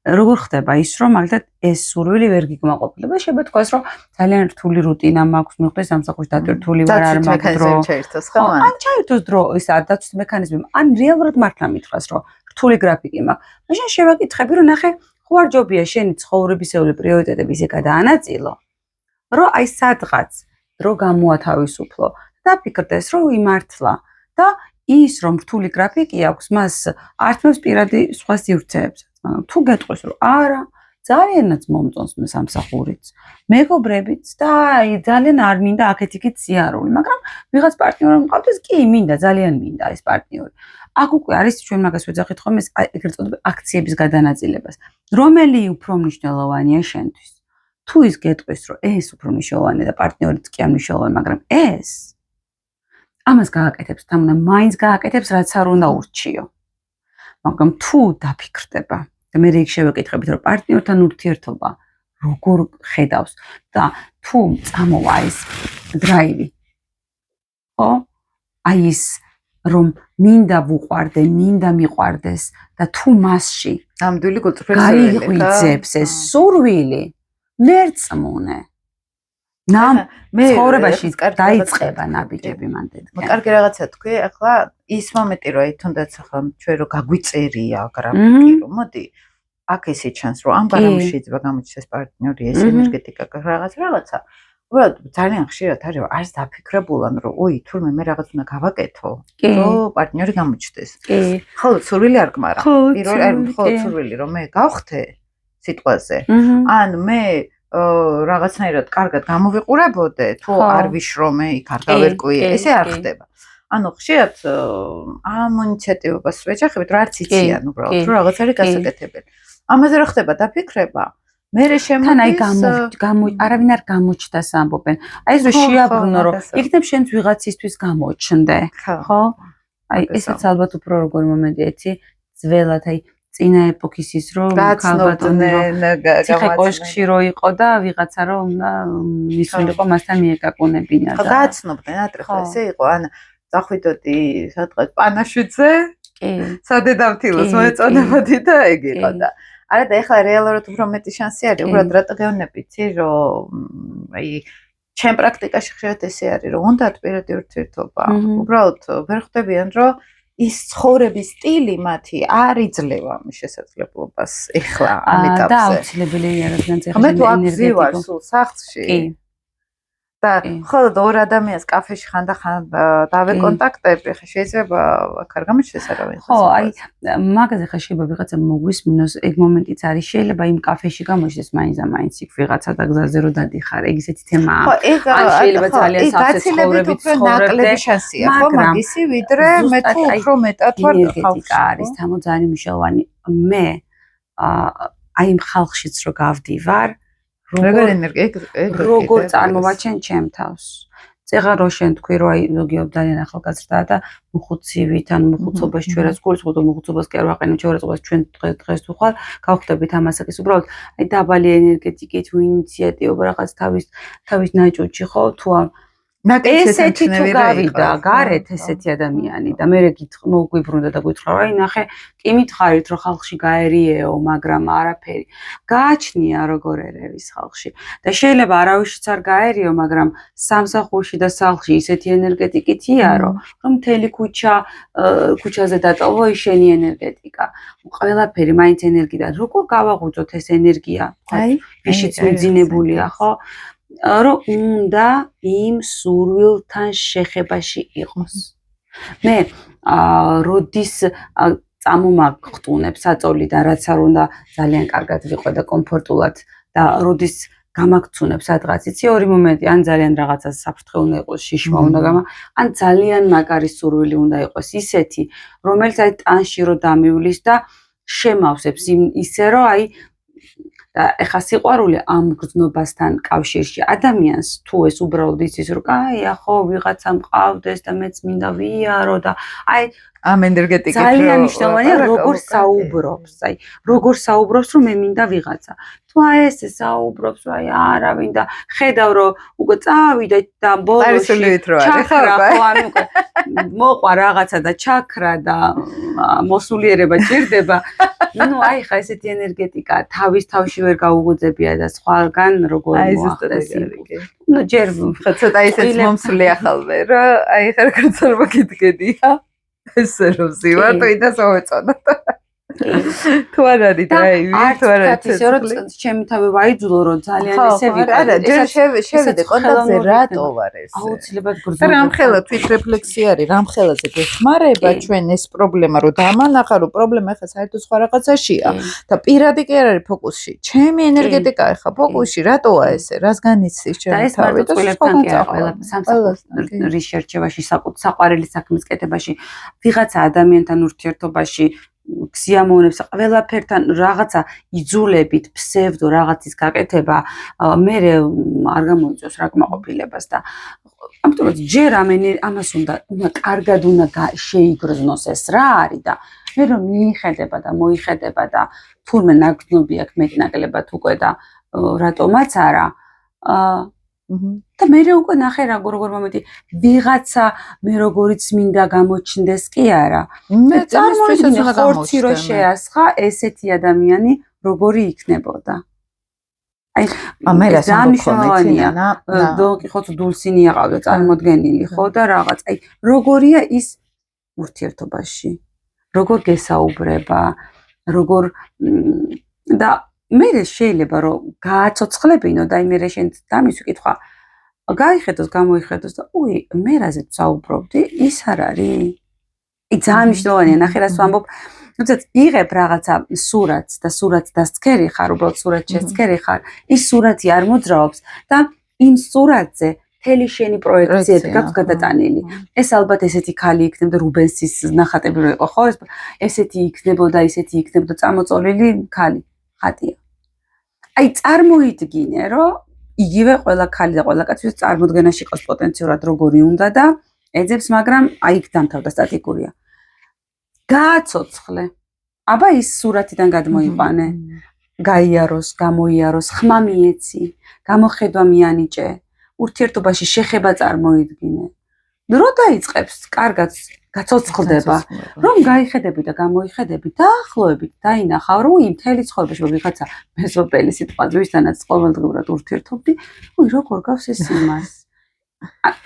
როგორ ხდება ის, რომ მაგალითად ეს სურვილი ვერ გიგმაყოფილება, შეიძლება თქვას, რომ ძალიან რთული რუტინა მაქვს, მიხვდეს სამსახურში დატვირთული ვარ, არ მაქვს დრო. ან ჩაერთოს დრო, ის არ დაცვის მექანიზმი, ან რეალურად მართლა მითხრას, რომ რთული გრაფიკი მაქვს. მაშინ შევაკითხები, რომ ნახე, ხო არ ჯობია შენი ცხოვრებისეული პრიორიტეტები ისე გადაანაწილო, რომ აი სადღაც დრო გამოათავისუფლო. დაფიქრდეს, რომ იმართლა და ის რომ რთული გრაფიკი აქვს, მას ართმევს პირადი სხვა სივრცეებსაც. მაგრამ თუ გეტყვის, რომ არა, ძალიანაც მომწონს მე სამსახურიც, მეგობრებიც და აი ძალიან არ მინდა აქეთ-იქით სიარული, მაგრამ ვიღაც პარტნიორი მყავდეს, კი, მინდა, ძალიან მინდა ეს პარტნიორი. აქ უკვე არის ჩვენ მაგას ვეძახით ხოლმე ეს ეგრეთ წოდებული აქციების გადანაწილებას. რომელი უფრო მნიშვნელოვანია შენთვის? თუ ის გეტყვის, რომ ეს უფრო მნიშვნელოვანია და პარტნიორიც კი არ მნიშვნელოვანი, მაგრამ ეს ამას გააკეთებს, თამნა მაინც გააკეთებს, რაც არ უნდა ურჩიო. მაგრამ თუ დაფიქრდება და მე იქ შევეკითხებით, რომ პარტნიორთან ურთიერთობა როგორ ხედავს და თუ წამოვა ეს დრაივი, ხო? აი ის რომ მინდა ვუყვარდე, მინდა მიყვარდეს და თუ მასში ნამდვილი გულწრფელი გაიღვიძებს ეს სურვილი, მერწმუნე. მე ცხოვრებაში დაიწყება ნაბიჯები მანდეთკენ. კარგი რაღაცა თქვი, ახლა ის მომენტი რომ აი თუნდაც ახლა ჩვენ რო გაგვიწერია გრაფიკი, რომ მოდი, აქ ესე ჩანს, რომ ამ გარემოში შეიძლება გამოჩნდეს პარტნიორი, ეს ენერგეტიკა რაღაცა. უბრალოდ ძალიან ხშირად არის რომ არც დაფიქრებულან რომ ოი, თურმე მე რაღაც უნდა გავაკეთო, რომ პარტნიორი გამოჩნდეს. ხოლო სურვილი არ გმარა. პირველი არ ხოლო სურვილი რომ მე გავხდე სიტყვაზე. ან მე რაღაცნაირად კარგად გამოვიყურებოდე, თუ არ ვიშრომე, იქ არ გავერკვიე, ესე არ ხდება. ანუ ხშირად ამ ინიციატივას ვეჯახებით, რომ არც იციან უბრალოდ, რომ რაღაც არის გასაკეთებელი. ამაზე რა ხდება დაფიქრება? მერე შემოდის არავინ არ გამოჩნდას ამბობენ. აი ეს რომ შეაბრუნო, რომ იქნებ შენც ვიღაცისთვის გამოჩნდე, ხო? აი ესეც ალბათ უფრო როგორი მომენტია, იცი? ძველად აი წინა ეპოქის ის რომ გაცნობდნენ კოშკში რო იყო და ვიღაცა რომ მისულიყო მასთან მიეკაკუნებინა და გაცნობდნენ ადრე ხო ესე იყო ან წახვიდოდი სადღაც პანაშვიდზე კი სადედავთილოს მოეწონებოდი და ეგ იყო და არა და ეხლა რეალურად უფრო მეტი შანსი არის უბრალოდ რატო გეუბნები იცი რომ აი ჩემ პრაქტიკაში ხშირად ესე არის რომ უნდათ პირადი ურთიერთობა უბრალოდ ვერ ხვდებიან რომ ის ცხოვრების სტილი მათი არ იძლევა მის შესაძლებლობას ეხლა ამ ეტაპზე. და აუცილებელია რადგან ეხლა მე თუ აღზივარ სულ სახლში. და ხოლოდ ორ ადამიანს კაფეში ხანდახან დავეკონტაქტები, ხა შეიძლება აქ არ გამოჩნდეს არავინ. ხო, აი მაგაზე ხა შეიძლება ვიღაცა მოგვისმინოს, ეგ მომენტიც არის, შეიძლება იმ კაფეში გამოჩნდეს მაინც და მაინც იქ ვიღაცა და გზაზე რო დადიხარ, ეგ ისეთი თემაა. ხო, ეგ შეიძლება ძალიან სავსე ცხოვრებით ნაკლები შანსია, ხო, მაგისი ვიდრე მე თუ უფრო მეტად ვარ ხალხში არის თამო ძალიან მნიშვნელოვანი. მე აი იმ ხალხშიც რო გავდივარ როგორ ენერგია როგორ წარმოვაჩენ ჩემ თავს. წეღა რო შენ თქვი რომ აი ზოგიერთ ძალიან ახალგაზრდაა და მოხუცივით ან მოხუცობაში ჩვენ რაც გულისხმობთ მოხუცობას კი არ ვაყენებთ შეურაცხყოფას ჩვენ დღეს თუ ხარ გავხდებით ამასაკის უბრალოდ აი დაბალი ენერგეტიკით ინიციატივა რაღაც თავის ნაჭუჭი ხო თუ ესეთი თუ გავიდა გარეთ ესეთი ადამიანი და მე მოგვიბრუნდა და გითხრა აი ნახე კი მითხარით რომ ხალხში გაერიეო მაგრამ არაფერი გააჩნია როგორ ერევის ხალხში და შეიძლება არავისიც არ გაერიო მაგრამ სამსახურში და სახლში ისეთი ენერგეტიკით იარო რომ მთელი ქუჩაზე დატოვო ისენი ენერგეტიკა ყველაფერი მაინც ენერგია როგორ გავაღვიძოთ ეს ენერგია აი ვიშიც მიძინებულია ხო რომ უნდა იმ სურვილთან შეხებაში იყოს. მე როდის წამომაგხტუნებ საწოლი და რაც არ უნდა ძალიან კარგად ვიყო და კომფორტულად და როდის გამაქცუნებ სადღაც იცი ორი მომენტი ან ძალიან რაღაცას საფრთხე უნდა იყოს შიშმა უნდა ან ძალიან მაგარი სურვილი უნდა იყოს ისეთი რომელიც აი ტანში რო დამივლის და შემავსებს ისე რომ აი და ეხა სიყვარული ამ გრძნობასთან კავშირში ადამიანს თუ ეს უბრალოდ იცის რომ კაია ხო ვიღაცა მყავდეს და მეც მინდა ვიარო და აი ამ ენერგეტიკით ძალიან მნიშვნელოვანია როგორ საუბრობს აი როგორ საუბრობს რომ მე მინდა ვიღაცა თუ აი ესე საუბრობს რომ აი არავინ და ხედავ რომ უკვე წავიდა და ბოლოში ჩაქრა ხო ანუ უკვე მოყვა რაღაცა და ჩაქრა და მოსულიერება ჭირდება ну აი ხა ესეთი ენერგეტიკა თავის თავში ვერ გაუღუძებია და სხვაგან როგორ მოახდეს ну ჯერ ხა ცოტა ისეც მომსვლია ხოლმე რა აი ხარ კაცალ მოგიდგენია ესე რომ ზივარ თვითონ სავეწოდოთ თუ არ არის და აი თუ არ არის ისე რომ ჩემი თავი ვაიძულო რომ ძალიან ესე ვიყო არა ჯერ შევიდე კონტაქტზე რატო ვარ ეს აუცილებლად გრძნობა რამხელა თვითრეფლექსია არის რამხელაზე გეხმარება ჩვენ ეს პრობლემა რომ დამანახა რომ პრობლემა ახლა საერთოდ სხვა რაღაცაშია და პირადი კი არ არის ფოკუსში ჩემი ენერგეტიკა ახლა ფოკუსში რატოა ესე რას განიცდის ჩემი თავი და სპილერთან კი არა ყველა სამსახურის რისერჩებაში საყვარელი საქმის კეთებაში ვიღაცა ადამიანთან ურთიერთობაში ქსიამოვნებს ყველაფერთან რაღაცა იძულებით ფსევდო რაღაცის გაკეთება მე არ გამოიწვევს რა კმაყოფილებას და ამიტომ ჯერ ამას უნდა კარგად უნდა შეიგრძნოს ეს რა არის და მე რომ მიიხედება და მოიხედება და თურმე ნაგრძნობი აქვს მეტნაკლებად უკვე და რატომაც არა და მე უკვე ნახე როგორ მომენტი ვიღაცა მე როგორიც მინდა გამოჩნდეს კი არა მე წარმოიდგინე ხორცი რო შეასხა ესეთი ადამიანი როგორი იქნებოდა აი მე რა სამშოვანია დონ კიხოტ დულსინი აყავდა წარმოდგენილი ხო და რაღაც აი როგორია ის ურთიერთობაში როგორ გესაუბრება როგორ და მე შეიძლება რომ გააცოცხლებინო და აი მე შენ დამის ვკითხვა გაიხედოს გამოიხედოს და უი მე რაზე ვსაუბრობდი ის არ არის აი ძალიან მნიშვნელოვანია ნახე რას ვამბობ თუმცა იღებ რაღაცა სურათს და სურათს დასცქერი ხარ უბრალოდ სურათს შეცქერი ხარ ის სურათი არ მოძრაობს და იმ სურათზე მთელი შენი პროექცია გაქვს გადატანილი ეს ალბათ ესეთი ქალი იქნებოდა რუბენსის ნახატები რო იყო ხო ესეთი იქნებოდა ისეთი იქნებოდა წამოწოლილი ქალი ხატია აი წარმოიდგინე რომ იგივე ყველა ქალი და ყველა კაცის წარმოდგენაში იყოს პოტენციურად როგორი უნდა და ეძებს მაგრამ აი იქ დამთავრდა სტატიკურია გააცოცხლე აბა ის სურათიდან გადმოიყვანე გაიაროს გამოიაროს ხმა მიეცი გამოხედვა მიანიჭე ურთიერთობაში შეხება წარმოიდგინე დრო დაიწყებს კარგად გაცოცხლდება რომ გაიხედები და გამოიხედები დაახლოებით დაინახავ რომ მთელი ცხოვრებაში ვიღაცა მეზობელი სიტყვა ვისთანაც ყოველდღიურად ურთიერთობდი უი როგორ გავს ეს იმას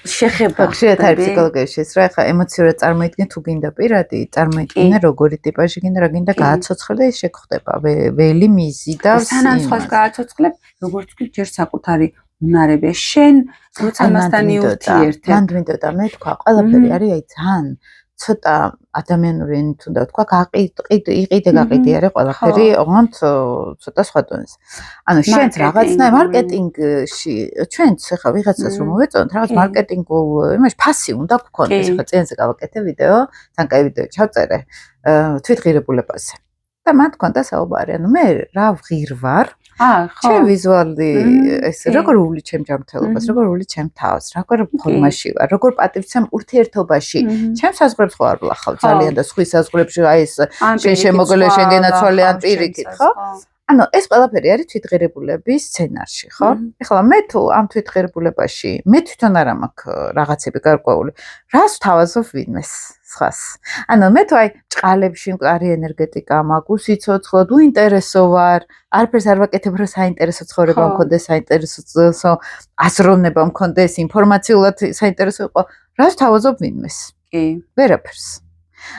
შეხება ხშირად არის ფსიქოლოგიაში ეს რა ხა ემოციურად წარმოიდგინე თუ გინდა პირადი წარმოიდგინე როგორი ტიპაჟი გინდა რა გინდა გააცოცხლე ის შეგხვდება ველი მიზიდავს სანამ სხვას გააცოცხლებ როგორც კი ჯერ საკუთარი უნარებია შენ როცა მასთან იურთიერთებ მან მინდოდა მე თქვა ყველაფერი არის აი ძალიან ცოტა ადამიანური ენით უნდა თქვა იყიდე გაყიდე არის ყველაფერი ოღონდ ცოტა სხვა დონეზე ანუ შენც რაღაცნაირ მარკეტინგში ჩვენც ხა ვიღაცას რომ მოვეწონოთ რაღაც მარკეტინგულ იმაში ფასი უნდა გქონდეს ხა წინაზე გავაკეთე ვიდეო თან კაი ვიდეო ჩავწერე თვითღირებულებაზე და მათ ქონდა საუბარი ანუ მე რა ვღირვარ ჩემ ვიზუალი ეს როგორ უვლი ჩემ ჯანმრთელობას, როგორ უვლი ჩემ თავს, როგორ ფორმაში ვარ, როგორ პატივცემ ურთიერთობაში. ჩემ საზღვრებს ხო არ ვლახავ ძალიან და სხვის საზღვრებში აი ეს შენ შემოგელე შენ გენაცვალე ან პირიქით, ხო? ანუ ეს ყველაფერი არის თვითღირებულების სცენარში, ხო? ეხლა მე თუ ამ თვითღირებულებაში მე თვითონ არ მაქვს რაღაცები გარკვეული. რას თავაზობ ვინმეს? ხას. ანუ მე თუ აი ჭყალებში მყარი ენერგეტიკა მაქვს, უსიცოცხლოდ, უინტერესო ვარ, არაფერს არ ვაკეთებ, რომ საინტერესო ცხოვრება მქონდეს, საინტერესო აზროვნება მქონდეს, ინფორმაციულად საინტერესო იყო, რას თავაზობ ვინმეს? კი, ვერაფერს.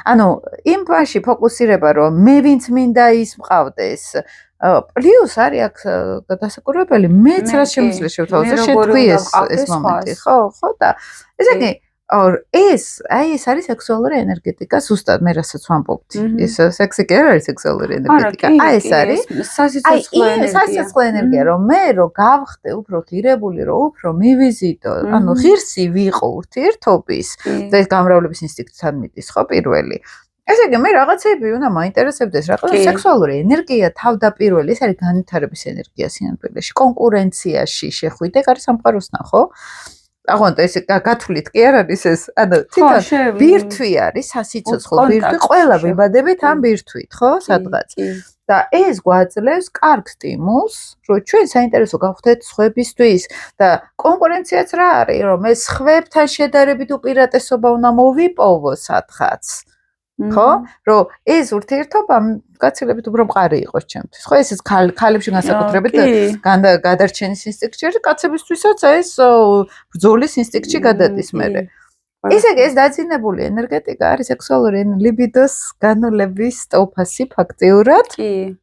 ანუ იმ პაში ფოკუსირება, რომ მე ვინც მინდა ის მყავდეს. პლუს არის აქ დასაკურებელი, მეც რა შემიძლია შევთავაზო, შეთქვი ეს მომენტი, ხო და ესე იგი ეს არის სექსუალური ენერგეტიკა, ზუსტად მე რასაც ვამბობთ. ეს სექსი კი არ არის სექსუალური ენერგეტიკა. ეს არის სასიცოცხლო ენერგია, რომ მე გავხდე უფრო ღირებული, რომ უფრო მივიზიდო, ანუ ღირსი ვიყო ურთიერთობის და ეს გამრავლების ინსტინქტთან მიდის, ხო, პირველი. ესე იგი მე რაღაცები უნდა მაინტერესებდეს, რაღაც სექსუალური ენერგია თავდაპირველი, ეს არის განვითარების ენერგია სინამდვილეში, კონკურენციაში შეხვიდე, არის სამყაროს ნახო. აღონდა ეს გათვლით კი არ არის ეს, ანუ თვითონ ბირთვი არის, სასიცოცხლო ბირთვი, ყველა ვიბადებით ამ ბირთვით, ხო, სადღაც. და ეს გვაძლევს კარგ სტიმულს, რომ ჩვენ საინტერესო გავხდეთ სხვებისთვის და კონკურენციაც რა არის, რომ ეს სხვებთან შედარებით უპირატესობა უნდა მოვიპოვო სადღაც. ხო? რომ ეს ურთიერთობა გაცილებით უფრო მყარი იყოს ჩემთვის. ხო, ეს ქალებში განსაკუთრებით გადარჩენის ინსტინქტში, კაცებისთვისაც ეს ბრძოლის ინსტინქტში გადადის მერე. ესე იგი, ეს დაძინებული ენერგეტიკა არის სექსუალური ლიბიდოს განვლების სტოფასი ფაქტიურად. კი.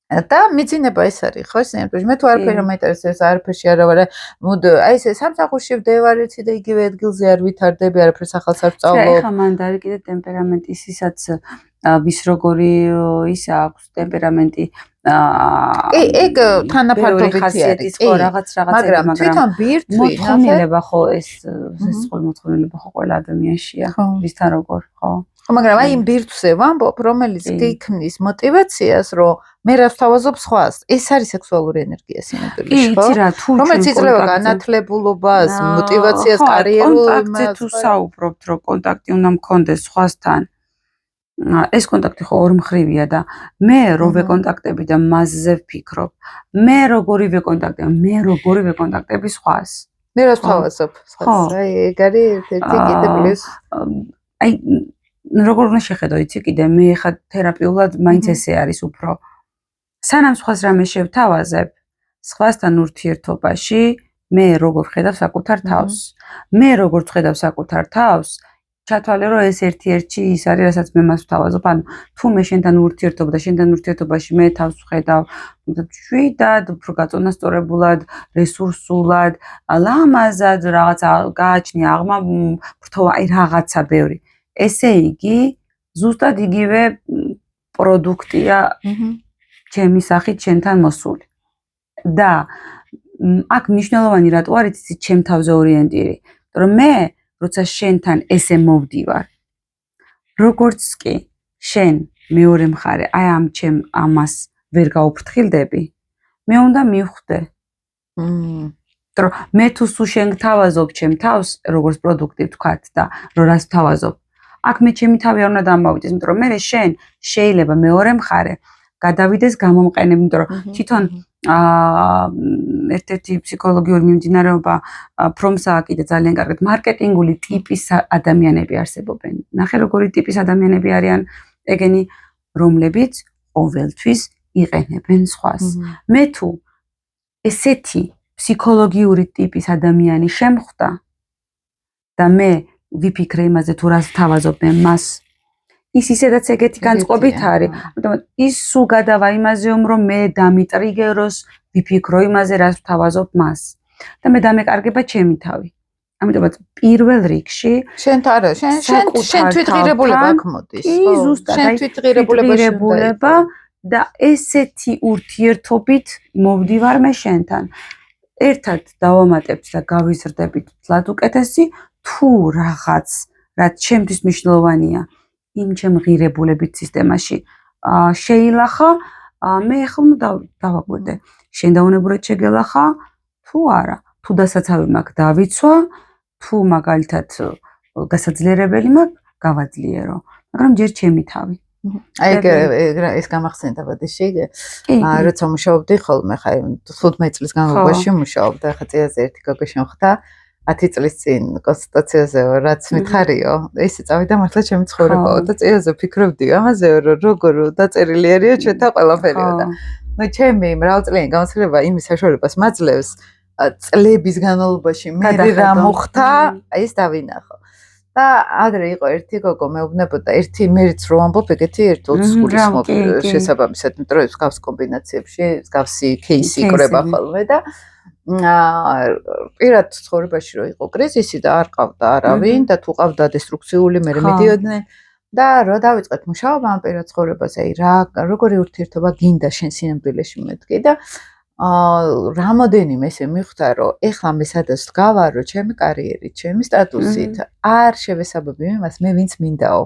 და მიძინება ეს არის, ხო, სინამდვილეში. მე თუ არაფერი მაინტერესებს, არაფერში არ ვარ. მოდ აი ეს სამსახურში ვდევარიცი და იგივე ადგილზე არ ვითარდები, არაფერს ახალს არ ვწავლობ. ეხლა მან არის კიდე ტემპერამენტი, ისაც ვის როგორი ის აქვს ტემპერამენტი ეგ თანაფარდობითი არის. ხო, რაღაცები, მაგრამ თვითონ ბირთვი, მოთხოვნილება ხო ეს მოთხოვნილება ხო ყველა ადამიანშია, ვისთან როგორ, ხო. მაგრამ აი იმ ბირთვზე ვამბობ, რომელიც გიქმნის мотиваციას, რომ მე რა ვთავაზობ სხვას. ეს არის სექსუალური ენერგია სინამდვილეში, ხო? რომელიც იძლევა განათლებულობას, мотиваციას, კარიერულ კონტაქტზე თუ საუბრობთ, რომ კონტაქტი უნდა მქონდეს სხვასთან. ეს კონტაქტი ხო ორმხრივია და მე რო ვეკონტაქტები და მასზე ვფიქრობ. მე როგორი ვეკონტაქტები სხვას. მე რა ვთავაზობ სხვას. აი ეგ არის ერთი კიდე პლუს. აი როგორ უნდა შეხედო იცი კიდე მე ხა თერაპიულად მაინც ესე არის უფრო სანამ სხვას რამე შევთავაზებ სხვასთან ურთიერთობაში მე როგორ ხედავ საკუთარ თავს მე როგორ ხედავ საკუთარ თავს ჩათვალე რომ ეს ერთ-ერთი ის არის რასაც მე მას ვთავაზობ ანუ თუ მე შენთან ურთიერთობ და შენთან ურთიერთობაში მე თავს ვხედავ შვიდად უფრო გაწონასწორებულად რესურსულად ლამაზად რაღაც გააჩნია აღმა ფრთოა აი რაღაცა ბევრი ესე იგი, ზუსტად იგივე პროდუქტია ჩემი სახით შენთან მოსული. და აქ მნიშვნელოვანი რატო არის იცი ჩემ თავზე ორიენტირი. რომ მე, როცა შენთან ესე მოვდივარ, როგორც კი შენ მეორე მხარე, აი ამ ჩემ ამას ვერ გაუფრთხილდები, მე უნდა მივხვდე. რომ მე თუ სულ შენ გთავაზობ ჩემ თავს, როგორც პროდუქტი ვთქვათ და რომ რას ვთავაზობ, აქ მე ჩემი თავი არ უნდა დამავიდეს, იმიტომ რომ მე შენ შეიძლება მეორე მხარე გადავიდეს გამომყენებ, იმიტომ რომ თვითონ ერთ-ერთი ფსიქოლოგიური მიმდინარეობა ფრომსა კიდე ძალიან კარგად მარკეტინგული ტიპის ადამიანები არსებობენ. ნახე როგორი ტიპის ადამიანები არიან ეგენი, რომლებიც ყოველთვის იყენებენ სხვას. მე თუ ესეთი ფსიქოლოგიური ტიპის ადამიანი შემხვდა და მე ვიფიქრე იმაზე თუ რას ვთავაზობ მე მას ის ისედაც ეგეთი განწყობით არის ამიტომ ის სულ გადავა იმაზე რომ მე დამიტრიგეროს ვიფიქრო იმაზე რას ვთავაზობ მას და მე დამეკარგება ჩემი თავი ამიტომაც პირველ რიგში შენ არა შენ თვითღირებულება აქ მოდის კი ზუსტად შენ თვითღირებულება და ესეთი ურთიერთობით მოვდივარ მე შენთან ერთად დავამატებთ და გავიზრდებით თლად უკეთესი თუ რაღაც რაც ჩემთვის მნიშვნელოვანია იმ ჩემ ღირებულებით სისტემაში შეილახა მე ახლა უნდა დავაკვირდე შენ დაუნებურად შეგელახა თუ არა თუ დასაცავი მაქვს დავიცვა თუ მაგალითად გასაძლიერებელი მაქვს გავაძლიერო მაგრამ ჯერ ჩემი თავი აი ეს გამახსენდა ბოდიში როცა მუშაობდი ხოლმე ხა 15 წლის განმავლობაში მუშაობდა ხა წიაზე ერთი გოგო შემხდა 10 წლის წინ კონსტიტუციაზე რაც მითხარიო ესე წავიდა მართლა ჩემი ცხოვრებაო და წიაზე ვფიქრობდი ამაზე რომ როგორ დაწერილი არისო ჩვენთან ყველაფერიო და ნუ ჩემი მრავალწლიანი გამოცდილება იმის საშუალებას მაძლევს წლების განმავლობაში მე რა მოხდა ეს დავინახო და ადრე იყო ერთი გოგო მეუბნებოდა ერთი მერიც რო ამბობ ეგეთი ერთ 20 გულისხმობ შესაბამისად იმიტომ რომ ეს გავს კომბინაციებში გავსი кейსი იკრება ხოლმე და პირად ცხოვრებაში რო იყო კრიზისი და არ ყავდა არავინ და თუ ყავდა დესტრუქციული მე მიდიოდნენ და რო დავიწყეთ მუშაობა ამ პირად ცხოვრებაზე, აი როგორი ურთიერთობა გინდა შენ სინამდვილეში მეთქი და რამოდენიმე ესე მიხვდა რომ ეხლა მე სადაც გავარო ჩემი კარიერით, ჩემი სტატუსით არ შევესაბამებ იმას მე ვინც მინდაო.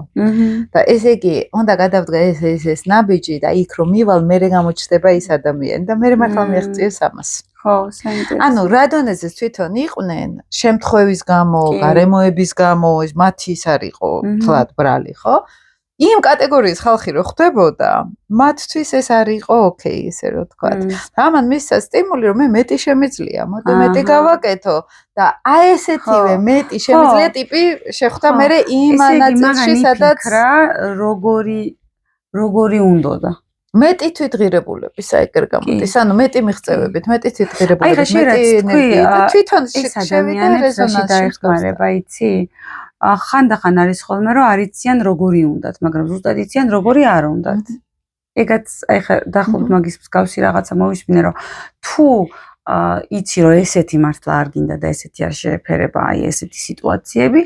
და ესე იგი უნდა გადავდგა ეს ნაბიჯი და იქ რომ მივალ მე გამოჩნდება ის ადამიანი და მე მართლა მიაღწიეს ამას. ხო, საინტერესო. ანუ რა დონეზეც თვითონ იყვნენ, შემთხვევის გამო, გარემოების გამო, ეს მათი ის არ იყო თლად ბრალი, ხო? იმ კატეგორიის ხალხი რო ხდებოდა, მათთვის ეს არ იყო ოკეი, ესე რომ ვთქვათ. ამან მისცა სტიმული, რომ მე მეტი შემიძლია, მოდი მეტი გავაკეთო და აი ესეთივე მეტი შემიძლია ტიპი შეხვდა მე იმ ნაწილში, სადაც როგორი უნდოდა. მეტი თვითღირებულების აიგერ გამოდის, ანუ მეტი მიღწევებით, მეტი თვითღირებულებით, მეტი ენერგიით და თვითონ შევიდა რეზონანსში დაეხმარება, იცი? ხანდახან არის ხოლმე რომ არიციან როგორი უნდათ, მაგრამ ზუსტად იციან როგორი არ უნდათ. ეგაც აი ხა დაახლოებით მაგის მსგავსი რაღაცა მოვისმინე რომ თუ იცი რომ ესეთი მართლა არ გინდა და ესეთი არ შეეფერება აი ესეთი სიტუაციები,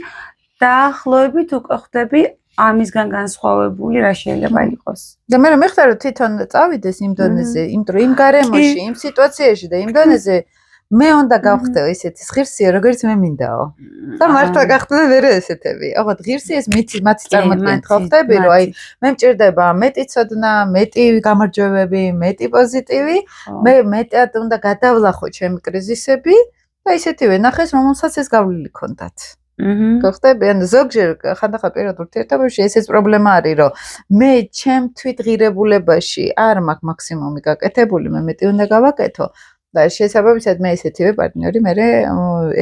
დაახლოებით უკვე ხვდები ამისგან განსხვავებული რა შეიძლება იყოს. და მე მეხდა რომ თვითონ წავიდეს იმ დონეზე, იმიტომ რომ იმ გარემოში, იმ სიტუაციაში და იმ დონეზე მე უნდა გავხდე ესეთი ღირსია, როგორც მე მინდაო. და მართლა გახდნენ მერე ესეთები. ოღონდ ღირსი ეს მათი წარმოადგენთ ხო ხდები, რომ აი მე მჭირდება მეტი ცოდნა, მეტი გამარჯვებები, მეტი პოზიტივი, მე მეტად უნდა გადავლახო ჩემი კრიზისები და ისეთივე ნახეს, რომელსაც ეს გავლილი ქონდათ. გახდები, ანუ ზოგჯერ ხანდახან პირად ურთიერთობებში ესეც პრობლემა არის, რომ მე ჩემ თვითღირებულებაში არ მაქვს მაქსიმუმი გაკეთებული, მე მეტი უნდა გავაკეთო. და შესაბამისად მე ესეთივე პარტნიორი მე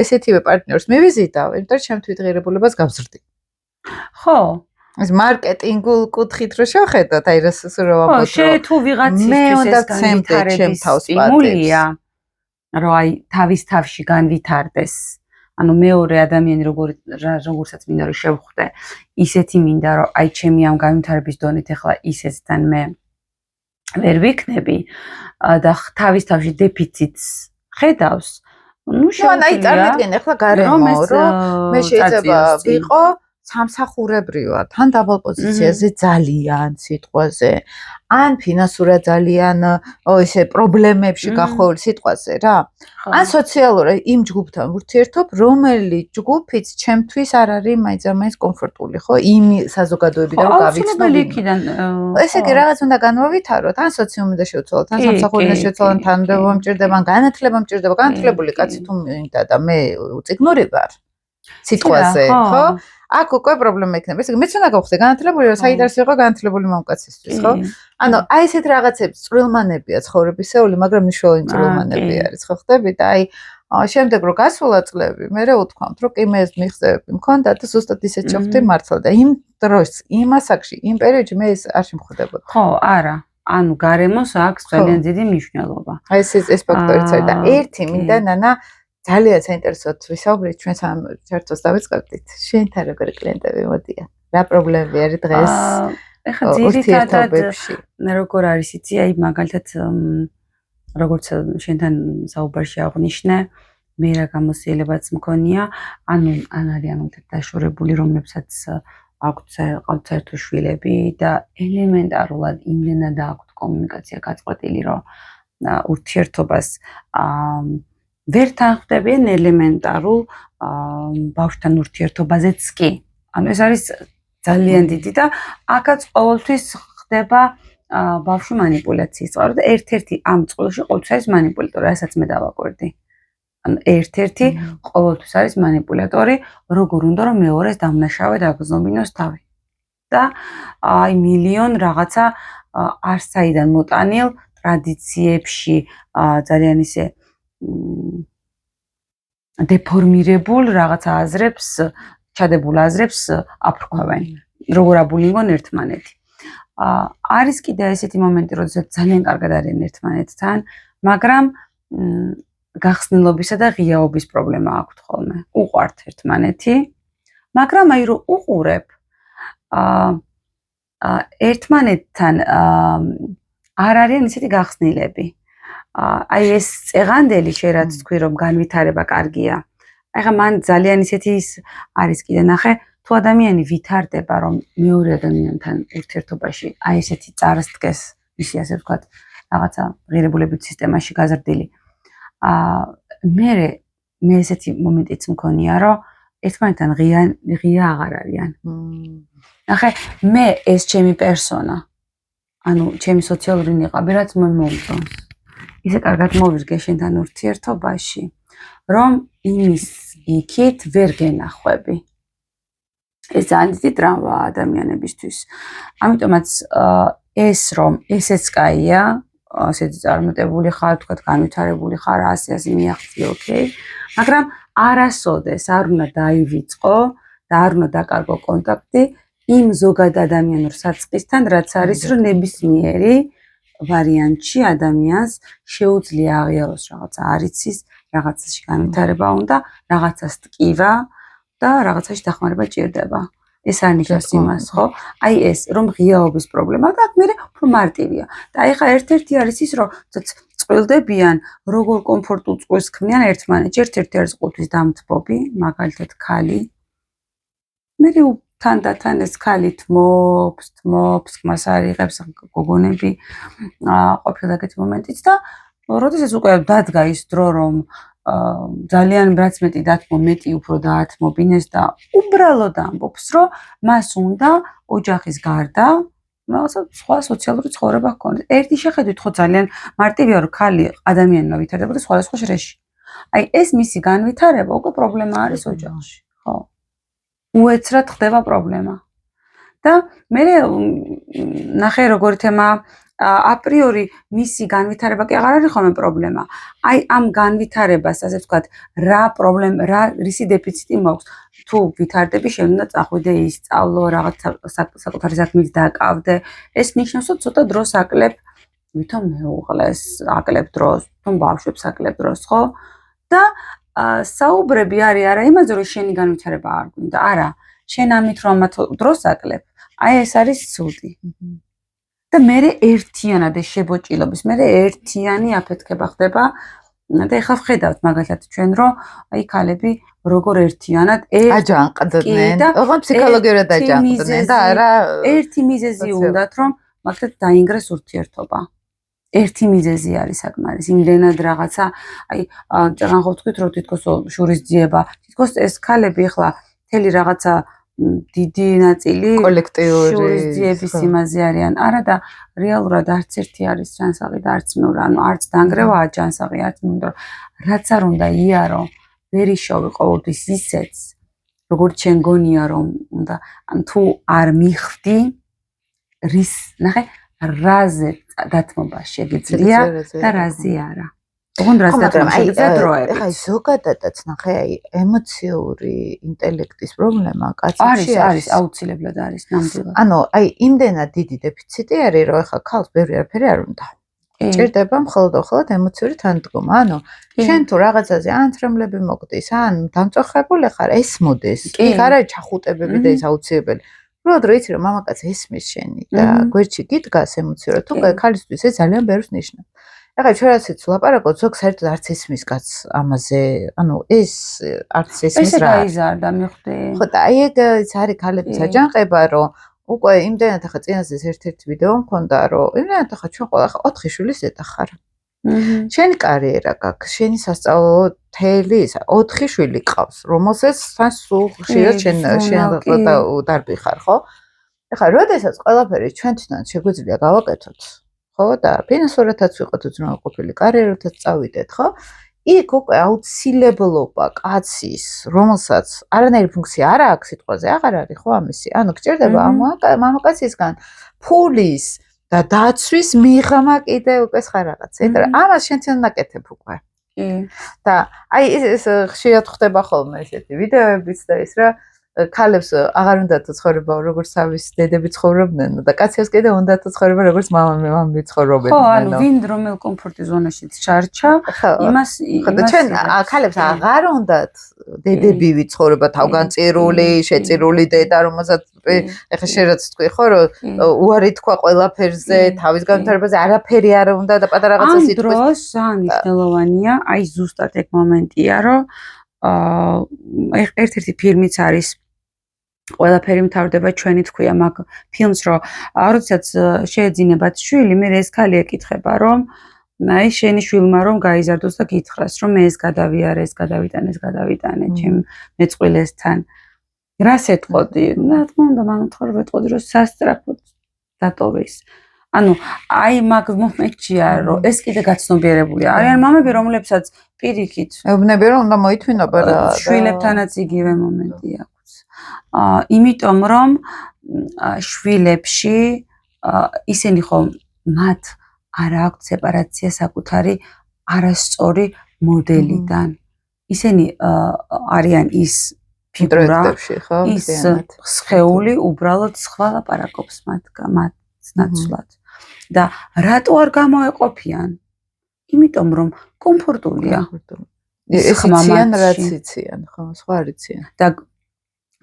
ესეთივე პარტნიორს მივიზიდავ, იმიტომ რომ ჩემ თვითღირებულებას გავზრდი. ხო. ეს მარკეტინგულ კუთხით რო შევხედოთ, აი რა სულ ვაბოთ. ხო, თუ ვიღაცისთვის ეს განვითარების სტიმულია, რომ აი თავის თავში განვითარდეს. ანუ მეორე ადამიანი როგორცაც მინდა რომ შევხვდე, ისეთი მინდა რომ აი ჩემი ამ განვითარების დონით ახლა ისესთან მე ვერ ვიქნები და თავის თავში დეფიციტს ხედავს. ნუ აი წარმოგიდგენ ახლა გარემო რომ მე შეიძლება ვიყო სამსახურებრივად, ან დაბალ პოზიციაზე ძალიან სიტყვაზე, ან ფინანსურად ძალიან ესე პრობლემებში გახვეული სიტყვაზე რა. ან სოციალურად იმ ჯგუფთან ურთიერთობ, რომელიც ჯგუფიც ჩემთვის არ არის მაინც კომფორტული, ხო? იმ საზოგადოებიდან რომ გავიცნობ. ესე იგი რაღაც უნდა განვავითაროთ, ან სოციუმი და შევცვალოთ, ან სამსახური და შევცვალოთ, თანამდებობა მჭირდება, ან განათლება მჭირდება, განათლებული კაცი თუ მინდა და მე უწიგნური ვარ სიტყვაზე, ხო? აქ უკვე პრობლემა იქნება. ესე იგი მეც უნდა გავხდე განათლებული, რომ საით არის იყო განათლებული მამკაცისთვის, ხო? ანუ აი ესეთ რაღაცებს წვრილმანებია ცხოვრებისეული, მაგრამ მნიშვნელოვანი წვრილმანები არის, ხო ხდები და აი შემდეგ რო გასულა წლები, მე უთქვამთ, რომ კი მე ეს მიღწევები მქონდა და ზუსტად ისეთ შეხვდი მართლა და იმ დროს, იმ ასაკში, იმ პერიოდში მე ეს არ შემხვდებოდა. ხო, არა. ანუ გარემოს აქვს ძალიან დიდი მნიშვნელობა. აი ეს ფაქტორიც არის და ერთი მინდა ნანა ძალიან საინტერესოდ ვისაუბრეთ ჩვენ საერთოდ დავიწყებდით. შენთან როგორი კლიენტები მოდიან? რა პრობლემები არის დღეს? ეხლა ძირითადად როგორ არის იცი, აი მაგალითად როგორც შენთან საუბარში აღვნიშნე, მე რა გამოცდილებაც მქონია, ანუ ან არიან დაშორებული, რომლებსაც აქვთ საერთო შვილები და ელემენტარულად იმდენად აქვთ კომუნიკაცია გაწყვეტილი, რომ ურთიერთობას ვერ თანხმდებიან ელემენტარულ ბავშვთან ურთიერთობაზეც კი. ანუ ეს არის ძალიან დიდი და აქაც ყოველთვის ხდება ბავშვი манипуляციის წყარო და ერთ-ერთი ამ წყვილში ყოველთვის არის манипуляტორი, რასაც მე დავაკვირდი. ანუ ერთ-ერთი ყოველთვის არის манипуляტორი, როგორ უნდა რომ მეორეს დამნაშავედ აგზნობინოს თავი. და აი მილიონ რაღაცა არსაიდან მოტანილ ტრადიციებში ძალიან ისე დეფორმირებულ რაღაცა აზრებს, ჩადებულ აზრებს აფრქვევენ. როგორ აბულინგონ ერთმანეთი. არის კიდე ესეთი მომენტი, როდესაც ძალიან კარგად არიან ერთმანეთთან, მაგრამ გახსნილობისა და ღიაობის პრობლემა აქვთ ხოლმე. უყვართ ერთმანეთი, მაგრამ აი რომ უყურებ ერთმანეთთან არ არიან ისეთი გახსნილები. აი ეს წეღანდელი შე რაც თქვი რომ განვითარება კარგია. ახლა მან ძალიან ისეთი არის კიდე ნახე თუ ადამიანი ვითარდება რომ მეორე ადამიანთან ურთიერთობაში აი ესეთი წარსდგეს ისი ასე ვთქვათ რაღაცა ღირებულებით სისტემაში გაზრდილი. მე ესეთი მომენტიც მქონია რომ ერთმანეთთან ღია აღარ არიან. ნახე მე ეს ჩემი პერსონა ანუ ჩემი სოციალური ნიყაბი რაც მე მომწონს. ისე კარგად მოვირგე შენთან ურთიერთობაში რომ იმის იქით ვერ გენახვები. ეს ძალიან დიდი ტრამვაა ადამიანებისთვის. ამიტომაც ეს რომ ესეც კაია, ასეთი წარმატებული ხარ, თქვათ განვითარებული ხარ, ასე მიაღწია, ოკეი. მაგრამ არასოდეს არ უნდა დაივიწყო და არ უნდა დაკარგო კონტაქტი იმ ზოგად ადამიანურ საწყისთან, რაც არის რომ ნებისმიერი ვარიანტში ადამიანს შეუძლია აღიაროს რაღაცა არიცის, რაღაცაში განვითარება უნდა, რაღაცას ტკივა და რაღაცაში დახმარება ჭირდება. ეს არ ნიშნავს იმას, ხო? აი ეს რომ ღიაობის პრობლემა და მე უფრო მარტივია. და აი ხა ერთ-ერთი არის ის რომ წყვილდებიან, როგორ კომფორტულ წყვილს ქმნიან ერთმანეთში. ერთ-ერთი არის ყუთის დამთბობი, მაგალითად ქალი. მე თანდათან ეს ქალი თმობს, მას არ იღებს გოგონები ყოფილა ეგეთი მომენტიც და როდესაც უკვე დადგა ის დრო რომ ძალიან რაც მეტი დათმო მეტი უფრო დაათმობინეს და უბრალოდ ამბობს რომ მას უნდა ოჯახის გარდა სხვა სოციალური ცხოვრება ჰქონდეს. ერთი შეხედვით ხო ძალიან მარტივია რომ ქალი ადამიანმა ვითარდებოდა სხვადასხვა შრეში. აი ეს მისი განვითარება უკვე პრობლემა არის ოჯახში, ხო? უეცრად ხდება პრობლემა. და მე ნახე როგორი თემა აპრიორი მისი განვითარება კი აღარ არის ხოლმე პრობლემა. აი ამ განვითარებას, ასე ვთქვათ, რა პრობლემა, რისი დეფიციტი მაქვს. თუ ვითარდები, შენ უნდა წახვიდე ისწავლო, რაღაც საკუთარი საქმით დაკავდე. ეს ნიშნავს, რომ ცოტა დროს აკლებ, ვითომ მეუღლეს, აკლებ დროს, თუმ ბავშვებს აკლებ დროს, ხო? და საუბრები არის არა იმაზე, რომ შენი განვითარება არ გვინდა, არა. შენ ამით რომ ამათ დროს აკლებ, აი ეს არის ცუდი. და მე ერთიანად ეს შებოჭილობის, მე ერთიანი აფეთქება ხდება და ეხლა ვხედავთ მაგალითად ჩვენ რომ აი ქალები როგორ ერთიანად აჯანყდნენ, ოღონდ ფსიქოლოგიურად აჯანყდნენ და არა ერთი მიზეზი უნდათ რომ მაგათ დაინგრეს ურთიერთობა. ერთი მიზეზი არის საკმარის, იმდენად რაღაცა, აი წეგან ხო ვთქვით რომ თითქოს შურის ძიება, თითქოს ეს ქალები ეხლა მთელი რაღაცა დიდი ნაწილი კოლექტიური შურის ძიების იმაზე არიან. არა და რეალურად არც ერთი არის ჯანსაღი და არც მეორე, ანუ არც დანგრევაა ჯანსაღი, არც მინდა რაც არ უნდა იარო, ვერ იშოვი ყოველთვის ისეც, როგორც შენ გონია რომ უნდა, ან თუ არ მიხვდი რის, ნახე, რაზე დათმობა შეგიძლია და რაზე არა. ოღონდ რაზე დათმობა შეგიძლია დროებით. ეხლა ზოგადადაც ნახე, აი ემოციური ინტელექტის პრობლემა კაცებში არის, აუცილებლად არის ნამდვილად. ანუ აი იმდენად დიდი დეფიციტი არის, რომ ეხლა ქალს ბევრი არაფერი არ უნდა. ჭირდება მხოლოდ ემოციური თანადგომა. ანუ შენ თუ რაღაცაზე ან თრემლები მოგდის, ან დამწუხრებული ხარ, ეს მოდეს. იქ არ არის ჩახუტებები და ეს აუცილებელი. უბრალოდ რო იცი რომ მამაკაც ესმის შენი და გვერდში გიდგას ემოციურად, თუ ქალისთვის ეს ძალიან ბევრს ნიშნავს. ეხლა ჩვენ რასაც ვლაპარაკობთ, ზოგ საერთოდ არც ესმის კაც ამაზე, ანუ ეს არც ესმის რა. ესე გაიზარდა მიხვდი. ხო და აი ეგ არის ქალების აჯანყება, რომ უკვე იმდენად ახლა წინაზე ერთ-ერთი ვიდეო მქონდა, რომ იმდენად ახლა ჩვენ ყველა 4 შვილის დედა ხარ. შენი კარიერა გაქვს, შენი სასწავლო თელი 4 შვილი ყავს, რომელსაც თან სულ ხშირად შენ დარბი ხარ, ხო? ეხლა როდესაც ყველაფერი ჩვენთან შეგვიძლია გავაკეთოთ, ხო და ფინანსურათაც ვიყოთ უზრუნველყოფილი, კარიერათაც წავიდეთ, ხო? იქ უკვე აუცილებლობა კაცის, რომელსაც არანაირი ფუნქცია არ აქვს სიტყვაზე, აღარ არის ხო ამისი. ანუ გჭირდება მამაკაცისგან ფულის და დაცვის მიღმა კიდე უკვე სხვა რაღაცა. იმიტომ რომ ამას შენთან ნაკეთებ უკვე. და აი ეს ხშირად ხდება ხოლმე ესეთი ვიდეოებიც და ის რა ქალებს აღარ უნდათ ცხოვრება როგორც თავის დედები ცხოვრობდნენ და კაცებს კიდე უნდათ ცხოვრება როგორც მამები ცხოვრობენ. ხო, ანუ ვინ რომელ კომფორტის ზონაშიც ჩარჩა, იმას ჩვენ ქალებს აღარ უნდათ დედები ვიცხოვრება, თავგანწირული, შეწირული დედა, რომელსაც ეხლა შენ რაც თქვი ხო, რომ უარი თქვა ყველაფერზე, თავის განვითარებაზე არაფერი არ უნდა და პატარა რაღაცა სიტყვის. ამ დროს ძალიან მნიშვნელოვანია, აი ზუსტად ეგ მომენტია, რომ ერთ-ერთი ფილმიც არის ყველაფერი მთავრდება ჩვენი თქვია მაგ ფილმს, რომ როდესაც შეეძინებათ შვილი, მე ეს ქალი ეკითხება, რომ აი შენი შვილმა რომ გაიზარდოს და გითხრას, რომ მე ეს გადავიარე, ეს გადავიტანე ჩემ მეწყვილესთან. რას ეთყოდი? რა თქმა უნდა, მანუთხარ ვეთყოდი, რომ სასწრაფოდ დატოვეს. ანუ აი მაგ მომენტია, რომ ეს კიდე გაცნობიერებულია. არიან მამები, რომლებსაც პირიქით ეუბნები, რომ უნდა მოითმინობა და შვილებთანაც იგივე მომენტი აქვს. იმიტომ რომ შვილებში ისინი ხო მათ არ აქვს სეპარაცია საკუთარი არასწორი მოდელიდან. ისინი არიან ის ფიგურა, ის სხეული უბრალოდ სხვა ლაპარაკობს მათ ნაცვლად. და რატო არ გამოეყოფიან? იმიტომ რომ კომფორტულია. ეს იციან, რაც იციან, ხო, სხვა არ იციან. და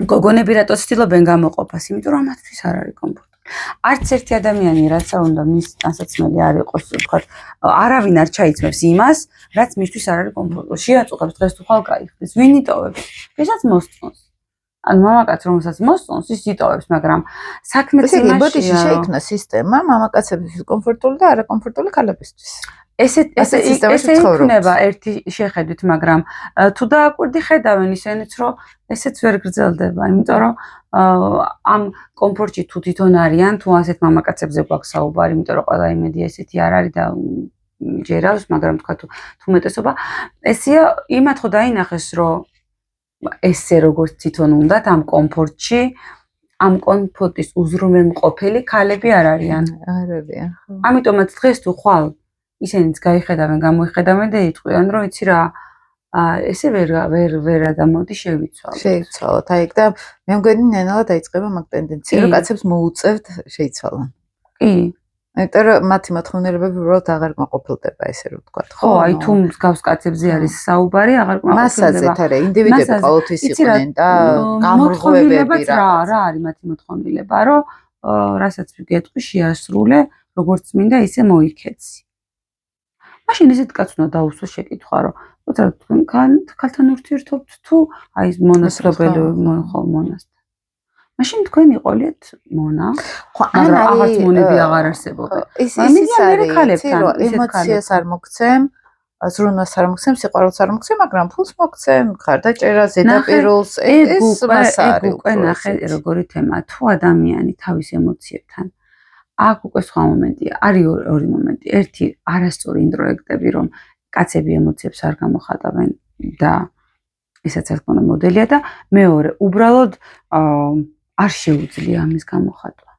გოგონები რატო ცდილობენ გამოყოფას? იმიტომ რომ მათთვის არ არის კომფორტული. არც ერთი ადამიანი რაც არ უნდა მის ტანსაცმელი არ იყოს, ვთქვათ, არავინ არ ჩაიცმევს იმას, რაც მისთვის არ არის კომფორტული. შეაწუხებს დღეს თუ ხვალ გაიხდეს, ვინ იტოვებს? ვისაც მოსწონს. ანუ მამაკაც რომელსაც მოსწონს, ის იტოვებს, მაგრამ საქმეც იმაშია, ბოდიში შეიქმნა სისტემა მამაკაცების კომფორტული და არაკომფორტული ქალებისთვის. ესე იქნება ერთი შეხედვით, მაგრამ თუ დააკვირდი ხედავენ ისინიც, რომ ესეც ვერ გრძელდება, იმიტომ რომ ამ კომფორტში თუ თვითონ არიან, თუ ასეთ მამაკაცებზე გვაქვს საუბარი, იმიტომ რომ ყველა იმედი ესეთი არ არის და ჯერავს, მაგრამ თქვა თუ უმეტესობა, ესეა იმათ ხო დაინახეს, რომ ესე როგორც თვითონ უნდათ ამ კომფორტში, ამ კომფორტის უზრუნველმყოფელი ქალები არ არიან. არ არიან, ხო. ამიტომაც დღეს თუ ხვალ ისინიც გაიხედავენ, გამოიხედავენ და იტყვიან, რომ იცი რა, ესე ვერ გადამოდი შევიცვალოთ. შეიცვალოთ. აი და მე მგონი ნენალა დაიწყება მაგ ტენდენცია, რომ კაცებს მოუწევთ შეიცვალონ. კი. იმიტომ რომ მათი მოთხოვნილებები უბრალოდ აღარ კმაყოფილდება, ესე რომ ვთქვათ, ხო, აი თუ მსგავს კაცებზე არის საუბარი, აღარ კმაყოფილდება. მასაზეც არა, ინდივიდები ყოველთვის იყვნენ და გამრღვევებები რა არის მათი მოთხოვნილება, რომ რასაც გეტყვი შეასრულე, როგორც მინდა, ისე მოიქეცი. მაშინ ესეთ კაცს უნდა დაუსვო შეკითხვა, რომ უბრალოდ ქალთან ურთიერთობთ თუ აი მონასტრებელი მონასტერი. მაშინ თქვენ იყოლიეთ მონა, მაგრამ აღარც მონები აღარ არსებობენ. ის არის, რომ ემოციას არ მოგცემ, ზრუნვას არ მოგცემ, სიყვარულს არ მოგცემ, მაგრამ ფულს მოგცემ, ხარდაჭერა, ზედაპირულს, ეს მასა არის. უკვე ნახე როგორი თემა, თუ ადამიანი თავის ემოციებთან აქ უკვე სხვა მომენტია, არის ორი მომენტი. ერთი არასწორი ინტროექტები, რომ კაცები ემოციებს არ გამოხატავენ და ესაც რა თქმა უნდა მოდელია და მეორე, უბრალოდ არ შეუძლია ამის გამოხატვა.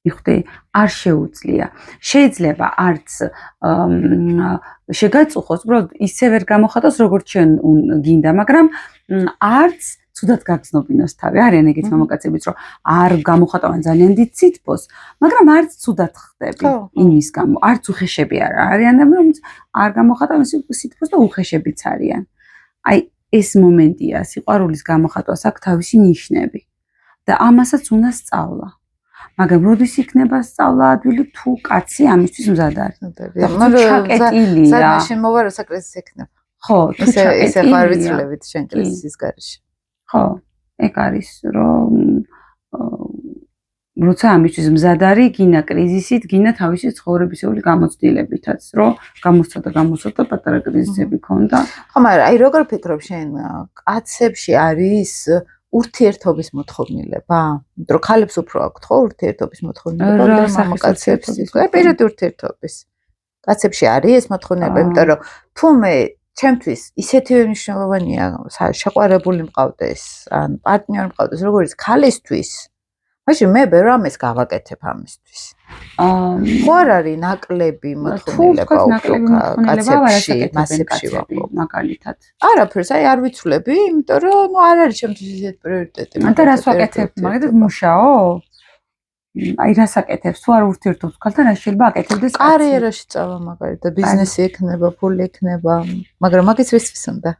მიხვდი? არ შეუძლია. შეიძლება არც შეგაწუხოს, უბრალოდ ისე ვერ გამოხატოს, როგორც ჩვენ გინდა, მაგრამ არც ცუდად გაგზნობინოს თავი. არიან ეგეთი მამაკაცებიც, რომ არ გამოხატავენ ძალიან დიდ სითბოს, მაგრამ არც ცუდად ხდები იმის გამო. არც უხეშები არ არიან, რომელიც არ გამოხატავენ სითბოს და უხეშებიც არიან. აი ეს მომენტია, სიყვარულის გამოხატვას აქვს თავისი ნიშნები და ამასაც უნდა სწავლა. მაგრამ როდის იქნება სწავლა ადვილი თუ კაცი ამისთვის მზად არის? ჩაკეტილია. ზადმაშინ მოვა რა საკრიზის ექნება. ხო, თუ ჩაკეტილია. ესე ხარ ვიცლებით შენ კრიზისის გარეშე. ხო, ეგ არის, რომ როცა ამისთვის მზად არის, გინა კრიზისით, გინა თავისი ცხოვრებისეული გამოცდილებითაც, რომ გამოსცოდა პატარა კრიზისები ქონდა. ხო, მაგრამ აი როგორ ფიქრობ შენ, კაცებში არის ურთიერთობის მოთხოვნილება? იმიტომ რომ ქალებს უფრო აქვთ ხო ურთიერთობის მოთხოვნილება, და მამაკაცებს ის პირადი ურთიერთობის. კაცებში არის ეს მოთხოვნილება, იმიტომ რომ თუ მე ჩემთვის ისეთივე მნიშვნელოვანია შეყვარებული მყავდეს, ან პარტნიორი მყავდეს, როგორც ქალისთვის, მაშინ მე ვერ ამეს გავაკეთებ ამისთვის. ხო არ არის ნაკლები მოთხოვნილება უფრო კაცებში, მასებში ვაყო. მაგალითად. არაფერს, აი არ ვიცვლები, იმიტომ რომ არ არის ჩემთვის ისეთ პრიორიტეტი. და რას ვაკეთებ? მაგალითად მუშაო? აი რას აკეთებს? თუ არ ურთიერთობს ქალთან, რა შეიძლება აკეთებდეს? კარიერაში წავა მაგალითად, ბიზნესი ექნება, ფული ექნება, მაგრამ მაგის ვისთვის უნდა.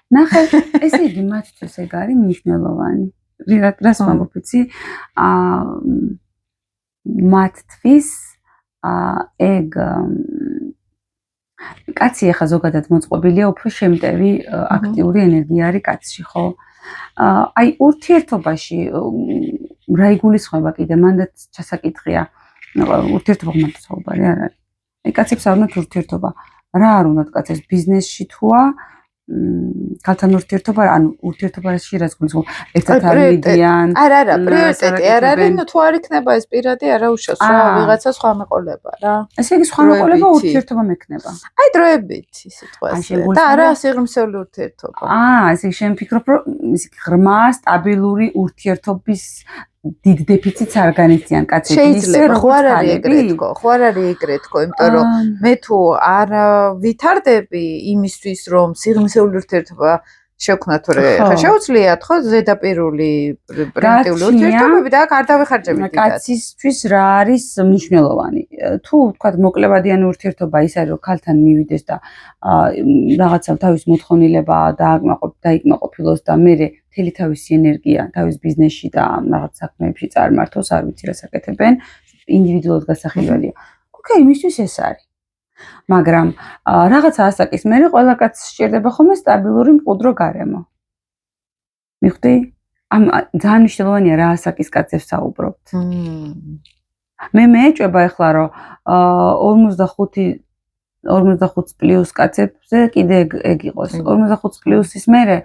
ნახე, ესე იგი მათთვის ეგ არის მნიშვნელოვანი. რას ვამბობ იცი? მათთვის ეგ კაცი ახლა ზოგადად მოწყობილია უფრო შემტევი აქტიური ენერგია არის კაცში, ხო? აი ურთიერთობაში რა იგულისხმება კიდე მანდაც ჩასაკითხია. ურთიერთობა ხომ საუბარი არ არის. აი კაცებს არ უნდათ ურთიერთობა. რა არ უნდათ კაცებს ბიზნესში თუა ქალთან ურთიერთობა, ანუ ურთიერთობაში რაც გულისხმობ, ერთად არ მიდიან. არა, პრიორიტეტი არ არის, ნუ თუ არ იქნება ეს პირადი, არა უშავს რა, ვიღაცა სხვა მეყოლება რა. ესე იგი სხვა მეყოლება ურთიერთობა მექნება. აი დროებით სიტყვაზე და არა სიღრმისეული ურთიერთობა. ესე იგი შენ ფიქრობ, რომ ის ღრმა, სტაბილური ურთიერთობის დიდ დეფიციტს არ განიცდიან კაცები. შეიძლება ხო არ არის ეგრე თქო, ხო არ არის ეგრე თქო, იმიტომ რომ მე თუ არ ვითარდები იმისთვის, რომ სიღრმისეული ურთიერთობა შევქნა თორე ხა შეუძლიათ ხო ზედაპირული პრიმიტიული ურთიერთობები და აქ არ დავიხარჯები დიდად. კაცისთვის რა არის მნიშვნელოვანი? თუ თქვა მოკლევადიანი ურთიერთობა ის არის რომ ქალთან მივიდეს და რაღაცა თავის მოთხოვნილება დაიკმაყოფილოს და მე მთელი თავისი ენერგია თავის ბიზნესში და რაღაც საქმეებში წარმართოს, არ ვიცი რა საკეთებენ, ინდივიდუალურად გასახელველია. ოკეი, იმისთვის ეს არის. მაგრამ რაღაცა ასაკის მერე ყველა კაცს სჭირდება ხოლმე სტაბილური მყუდრო გარემო. მიხვდი? ძალიან მნიშვნელოვანია რა ასაკის კაცებს საუბრობთ. მე მეეჭვება ახლა რომ 45 პლუს კაცებზე კიდე ეგ იყოს. 45 პლუსის მერე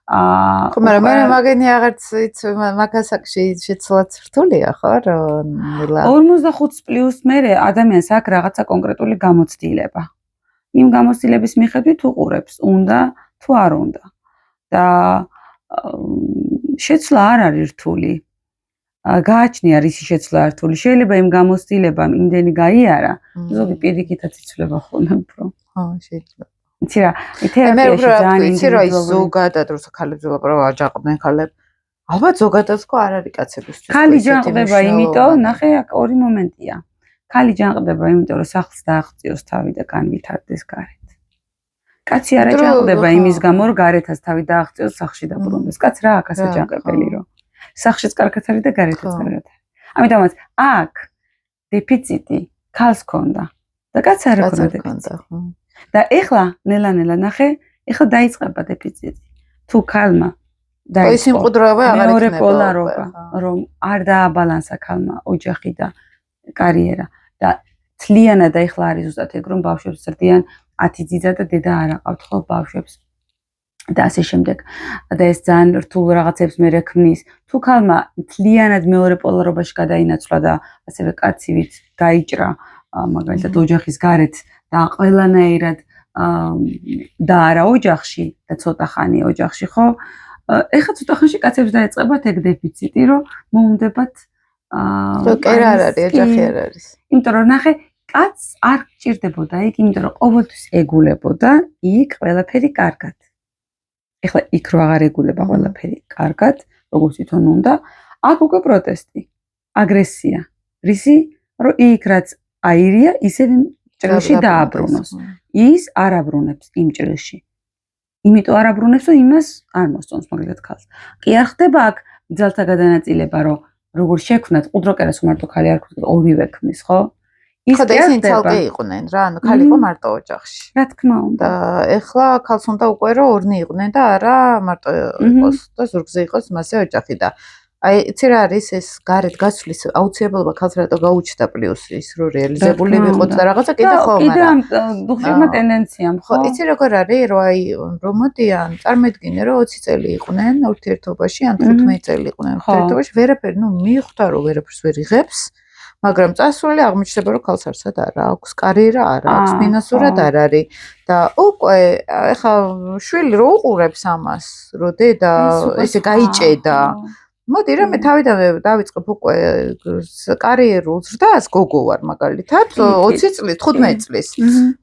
ხო, მაგრამ მე მაგენი აღარც იცი მაგასაკში შეცვლაც რთულია ხო რომ 45 პლუს მერე ადამიანს აქვს რაღაცა კონკრეტული გამოცდილება. იმ გამოცდილების მიხედვით უყურებს, უნდა თუ არ უნდა. და შეცვლა არ არის რთული. გააჩნია რისი შეცვლა რთული. შეიძლება იმ გამოცდილებამ იმდენი გაიარა, ზოგი პირიქითაც იცვლება ხოლმე უფრო. ხო, შეიძლება. იცი რა, თერაპიაში ძალიან ინდივიდუალური ზოგადად როცა ქალებს ვლაპარაკობ, აჯანყდნენ ქალებს. ალბათ ზოგადად ხო არ არის კაცებისთვის. ქალი ჯანყდება, იმიტომ, ნახე, აქ ორი მომენტია. ქალი ჯანყდება, იმიტომ რომ სახლს დააღწიოს თავი და განვითარდეს გარეთ. კაცი არ აჯანყდება იმის გამო, რომ გარეთაც თავი დააღწიოს, სახლში დაბრუნდეს. კაც რა აქ ასე ჯანყებელი რომ სახლშიც კარგად არის და გარეთაც კარგად არის. ამიტომაც აქ დეფიციტი ქალს ქონდა და კაც არ ქონდა დეფიციტი. და ეხლა ნელა-ნელა ნახე, ეხლა დაიწყება დეფიციტი. თუ ქალმა და ის იმყუდროება აღარ იქნება. მეორე პოლარობა, რომ არ დააბალანსა ქალმა ოჯახი და კარიერა და თლიანად და ეხლა არის ზუსტად ეგ რომ ბავშვებს ზრდიან 10 ძიძა და დედა არ აყავთ ხო ბავშვებს. და ასე შემდეგ. და ეს ძალიან რთულ რაღაცებს მერე ქმნის. თუ ქალმა თლიანად მეორე პოლარობაში გადაინაცვლა და ასევე კაცივით გაიჭრა მაგალითად ოჯახის გარეთ და ყველანაირად და არა ოჯახში და ცოტა ხანი ოჯახში ხო? ეხლა ცოტა ხანში კაცებს დაეწყებათ ეგ დეფიციტი, რომ მოუნდებათ კერ არ არის, ოჯახი არ არის. იმიტომ რომ ნახე, კაცს არ გჭირდებოდა იქ, იმიტომ რომ ყოველთვის ეგულებოდა იქ ყველაფერი კარგად. ეხლა იქ რო აღარ ეგულება ყველაფერი კარგად, როგორც თვითონ უნდა, აქ უკვე პროტესტი, აგრესია. რისი, რომ იქ რაც აირია, ისევ ჭრილში დააბრუნოს. ის არ აბრუნებს იმ ჭრილში. იმიტომ არ აბრუნებს, რომ იმას არ მოსწონს მაგალითად ქალს. კი არ ხდება აქ ძალთა გადანაწილება, რომ როგორ შექმნათ ყუდროკერას მარტო ქალი არ ქონდა, ორივე ქმნის, ხო? ხო და ისინი ცალკე იყვნენ რა, ანუ ქალი იყო მარტო ოჯახში. რა თქმა უნდა. და ეხლა ქალს უნდა უკვე რომ ორნი იყვნენ და არა მარტო იყოს და ზურგზე იყოს მასე ოჯახი და აი იცი რა არის ეს გარეთ გასვლის აუცილებლობა ქალს რატო გაუჩნდა პლუს ის რომ რეალიზებული ვიყოთ და რაღაცა კიდე ხო მაგრამ კიდე ამ დუხილმა ტენდენციამ ხო იცი როგორ არის რომ აი რომ მოდიან წარმოედგინე რომ 20 წელი იყვნენ ურთიერთობაში ან 15 წელი იყვნენ ურთიერთობაში ვერაფერი ნუ მიხვდა რომ ვერაფერს ვერ იღებს მაგრამ წასული აღმოჩნდება რომ ქალს არსად არ აქვს კარიერა არ აქვს ფინანსურად არ არის და უკვე ეხა შვილი რო უყურებს ამას რომ დედა ესე გაიჭედა მოდი რა მე თავიდანვე დავიწყებ უკვე კარიერულ ზრდას, გოგო ვარ მაგალითად 20 წლის, 15 წლის.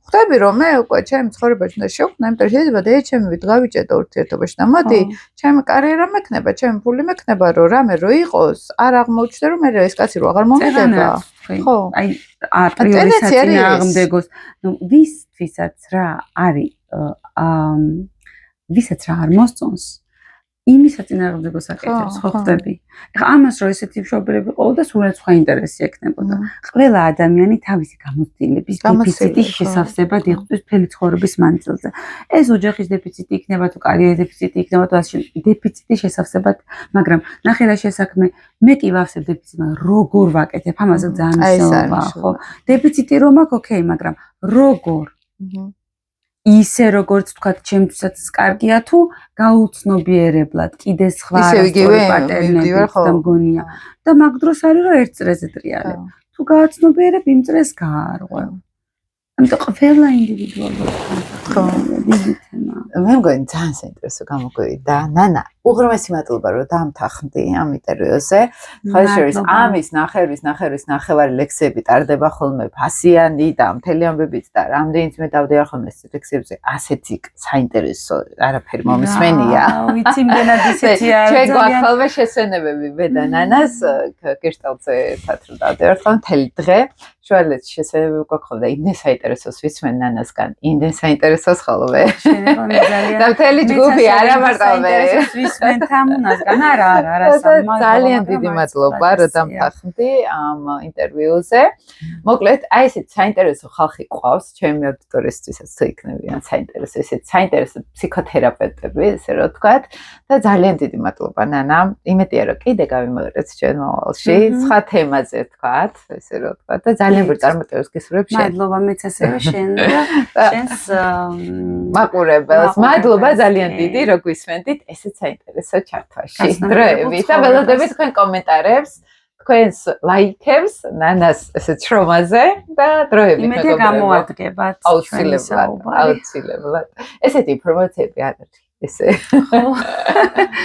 ხვდები რომ მე უკვე ჩემი ცხოვრებაში უნდა შევხვდე, იმიტომ რომ შეიძლება და ჩემი ვიდგავიჭედო ურთიერთობაში და მოდი ჩემი კარიერა მექნება, ჩემი ფული მექნება, რომ რამე რო იყოს, არ აღმოჩნდა რომ მე ეს კაცი რო აღარ მომედება. ხო, აი აპრიორი საწინააღმდეგოს, ნუ ვისთვისაც რა არის ვისაც რა არ მოსწონს იმის საწინააღმდეგოს აკეთებს, ხო ხვდები? ეხლა ამას რო ესეთი მშობლები ყოლოდა, სულ სხვა ინტერესი ექნებოდა. ყველა ადამიანი თავისი გამოცდილების დეფიციტის შესავსებად იღწვის მთელი ცხოვრების მანძილზე. ეს ოჯახის დეფიციტი იქნება თუ კარიერის დეფიციტი იქნება თუ ასე დეფიციტის შესავსებად, მაგრამ ნახე რა შესაქმე, მე კი ვავსებ დეფიციტს, მაგრამ როგორ ვაკეთებ, ამაზე ძალიან მნიშვნელოვანია, ხო? დეფიციტი რომ აქვს, ოკეი, მაგრამ როგორ? ისე როგორც თქვათ, ჩემთვისაც კარგია თუ გაუცნობიერებლად კიდე სხვა არასწორი პატერნები და მგონია. და მაგ დროს არის რომ ერთ წრეზე ტრიალებ. თუ გააცნობიერებ, იმ წრეს გაარღვევ. ამიტომ ყველა ინდივიდუალურად ხო, მე მგონი ძალიან საინტერესო გამოგვივიდა. ნანა, უღრმესი მადლობა რომ დამთანხმდი ამ ინტერვიუზე. ხალხის ამის ნახევარი ლექსები ტარდება ხოლმე ფასიანი და მთელი ამბებით და რამდენიც მე დავდივარ ხოლმე ეს ლექსებზე ასეთი საინტერესო არაფერი მომისმენია. ვიცი იმდენად ისეთი არის. ჩვენ გვაქვს ხოლმე შესვენებები მე და ნანას გეშტალტზე ერთად რომ დავდივარ ხოლმე მთელი დღე. შუალედში შესვენებები გვაქვს ხოლმე და იმდენ საინტერესოს ვიცმენ ნანასგან, იმდენ საინტერესოს ხოლმე. და მთელი ჯგუფი არა მარტო მე. ვისმენ თამუნასგან არა ძალიან დიდი მადლობა რომ დამთანხმდი ამ ინტერვიუზე. მოკლედ, აი ესეთ საინტერესო ხალხი ყავს ჩემი აუდიტორიისთვისაც თუ იქნებიან საინტერესო, ესეთ საინტერესო ფსიქოთერაპევტები, ესე რომ ვთქვათ. და ძალიან დიდი მადლობა ნანა. იმედია რომ კიდე გავიმეორებთ ჩვენ მომავალში, სხვა თემაზე ვთქვათ, ესე რომ ვთქვათ და ძალიან ბევრი წარმატებებს გისურვებ შენ. მადლობა მეც ასევე შენ და შენს მაყურებელს. მადლობა ძალიან დიდი რომ გვისმენდით ესეთ საინტერესო ჩართვაში. დროებით და ველოდებით თქვენ კომენტარებს, თქვენს ლაიქებს ნანას ესეთ შრომაზე და დროებით იმედია გამოადგებათ აუცილებლად. ესეთი ინფორმაციები არ არის ესე.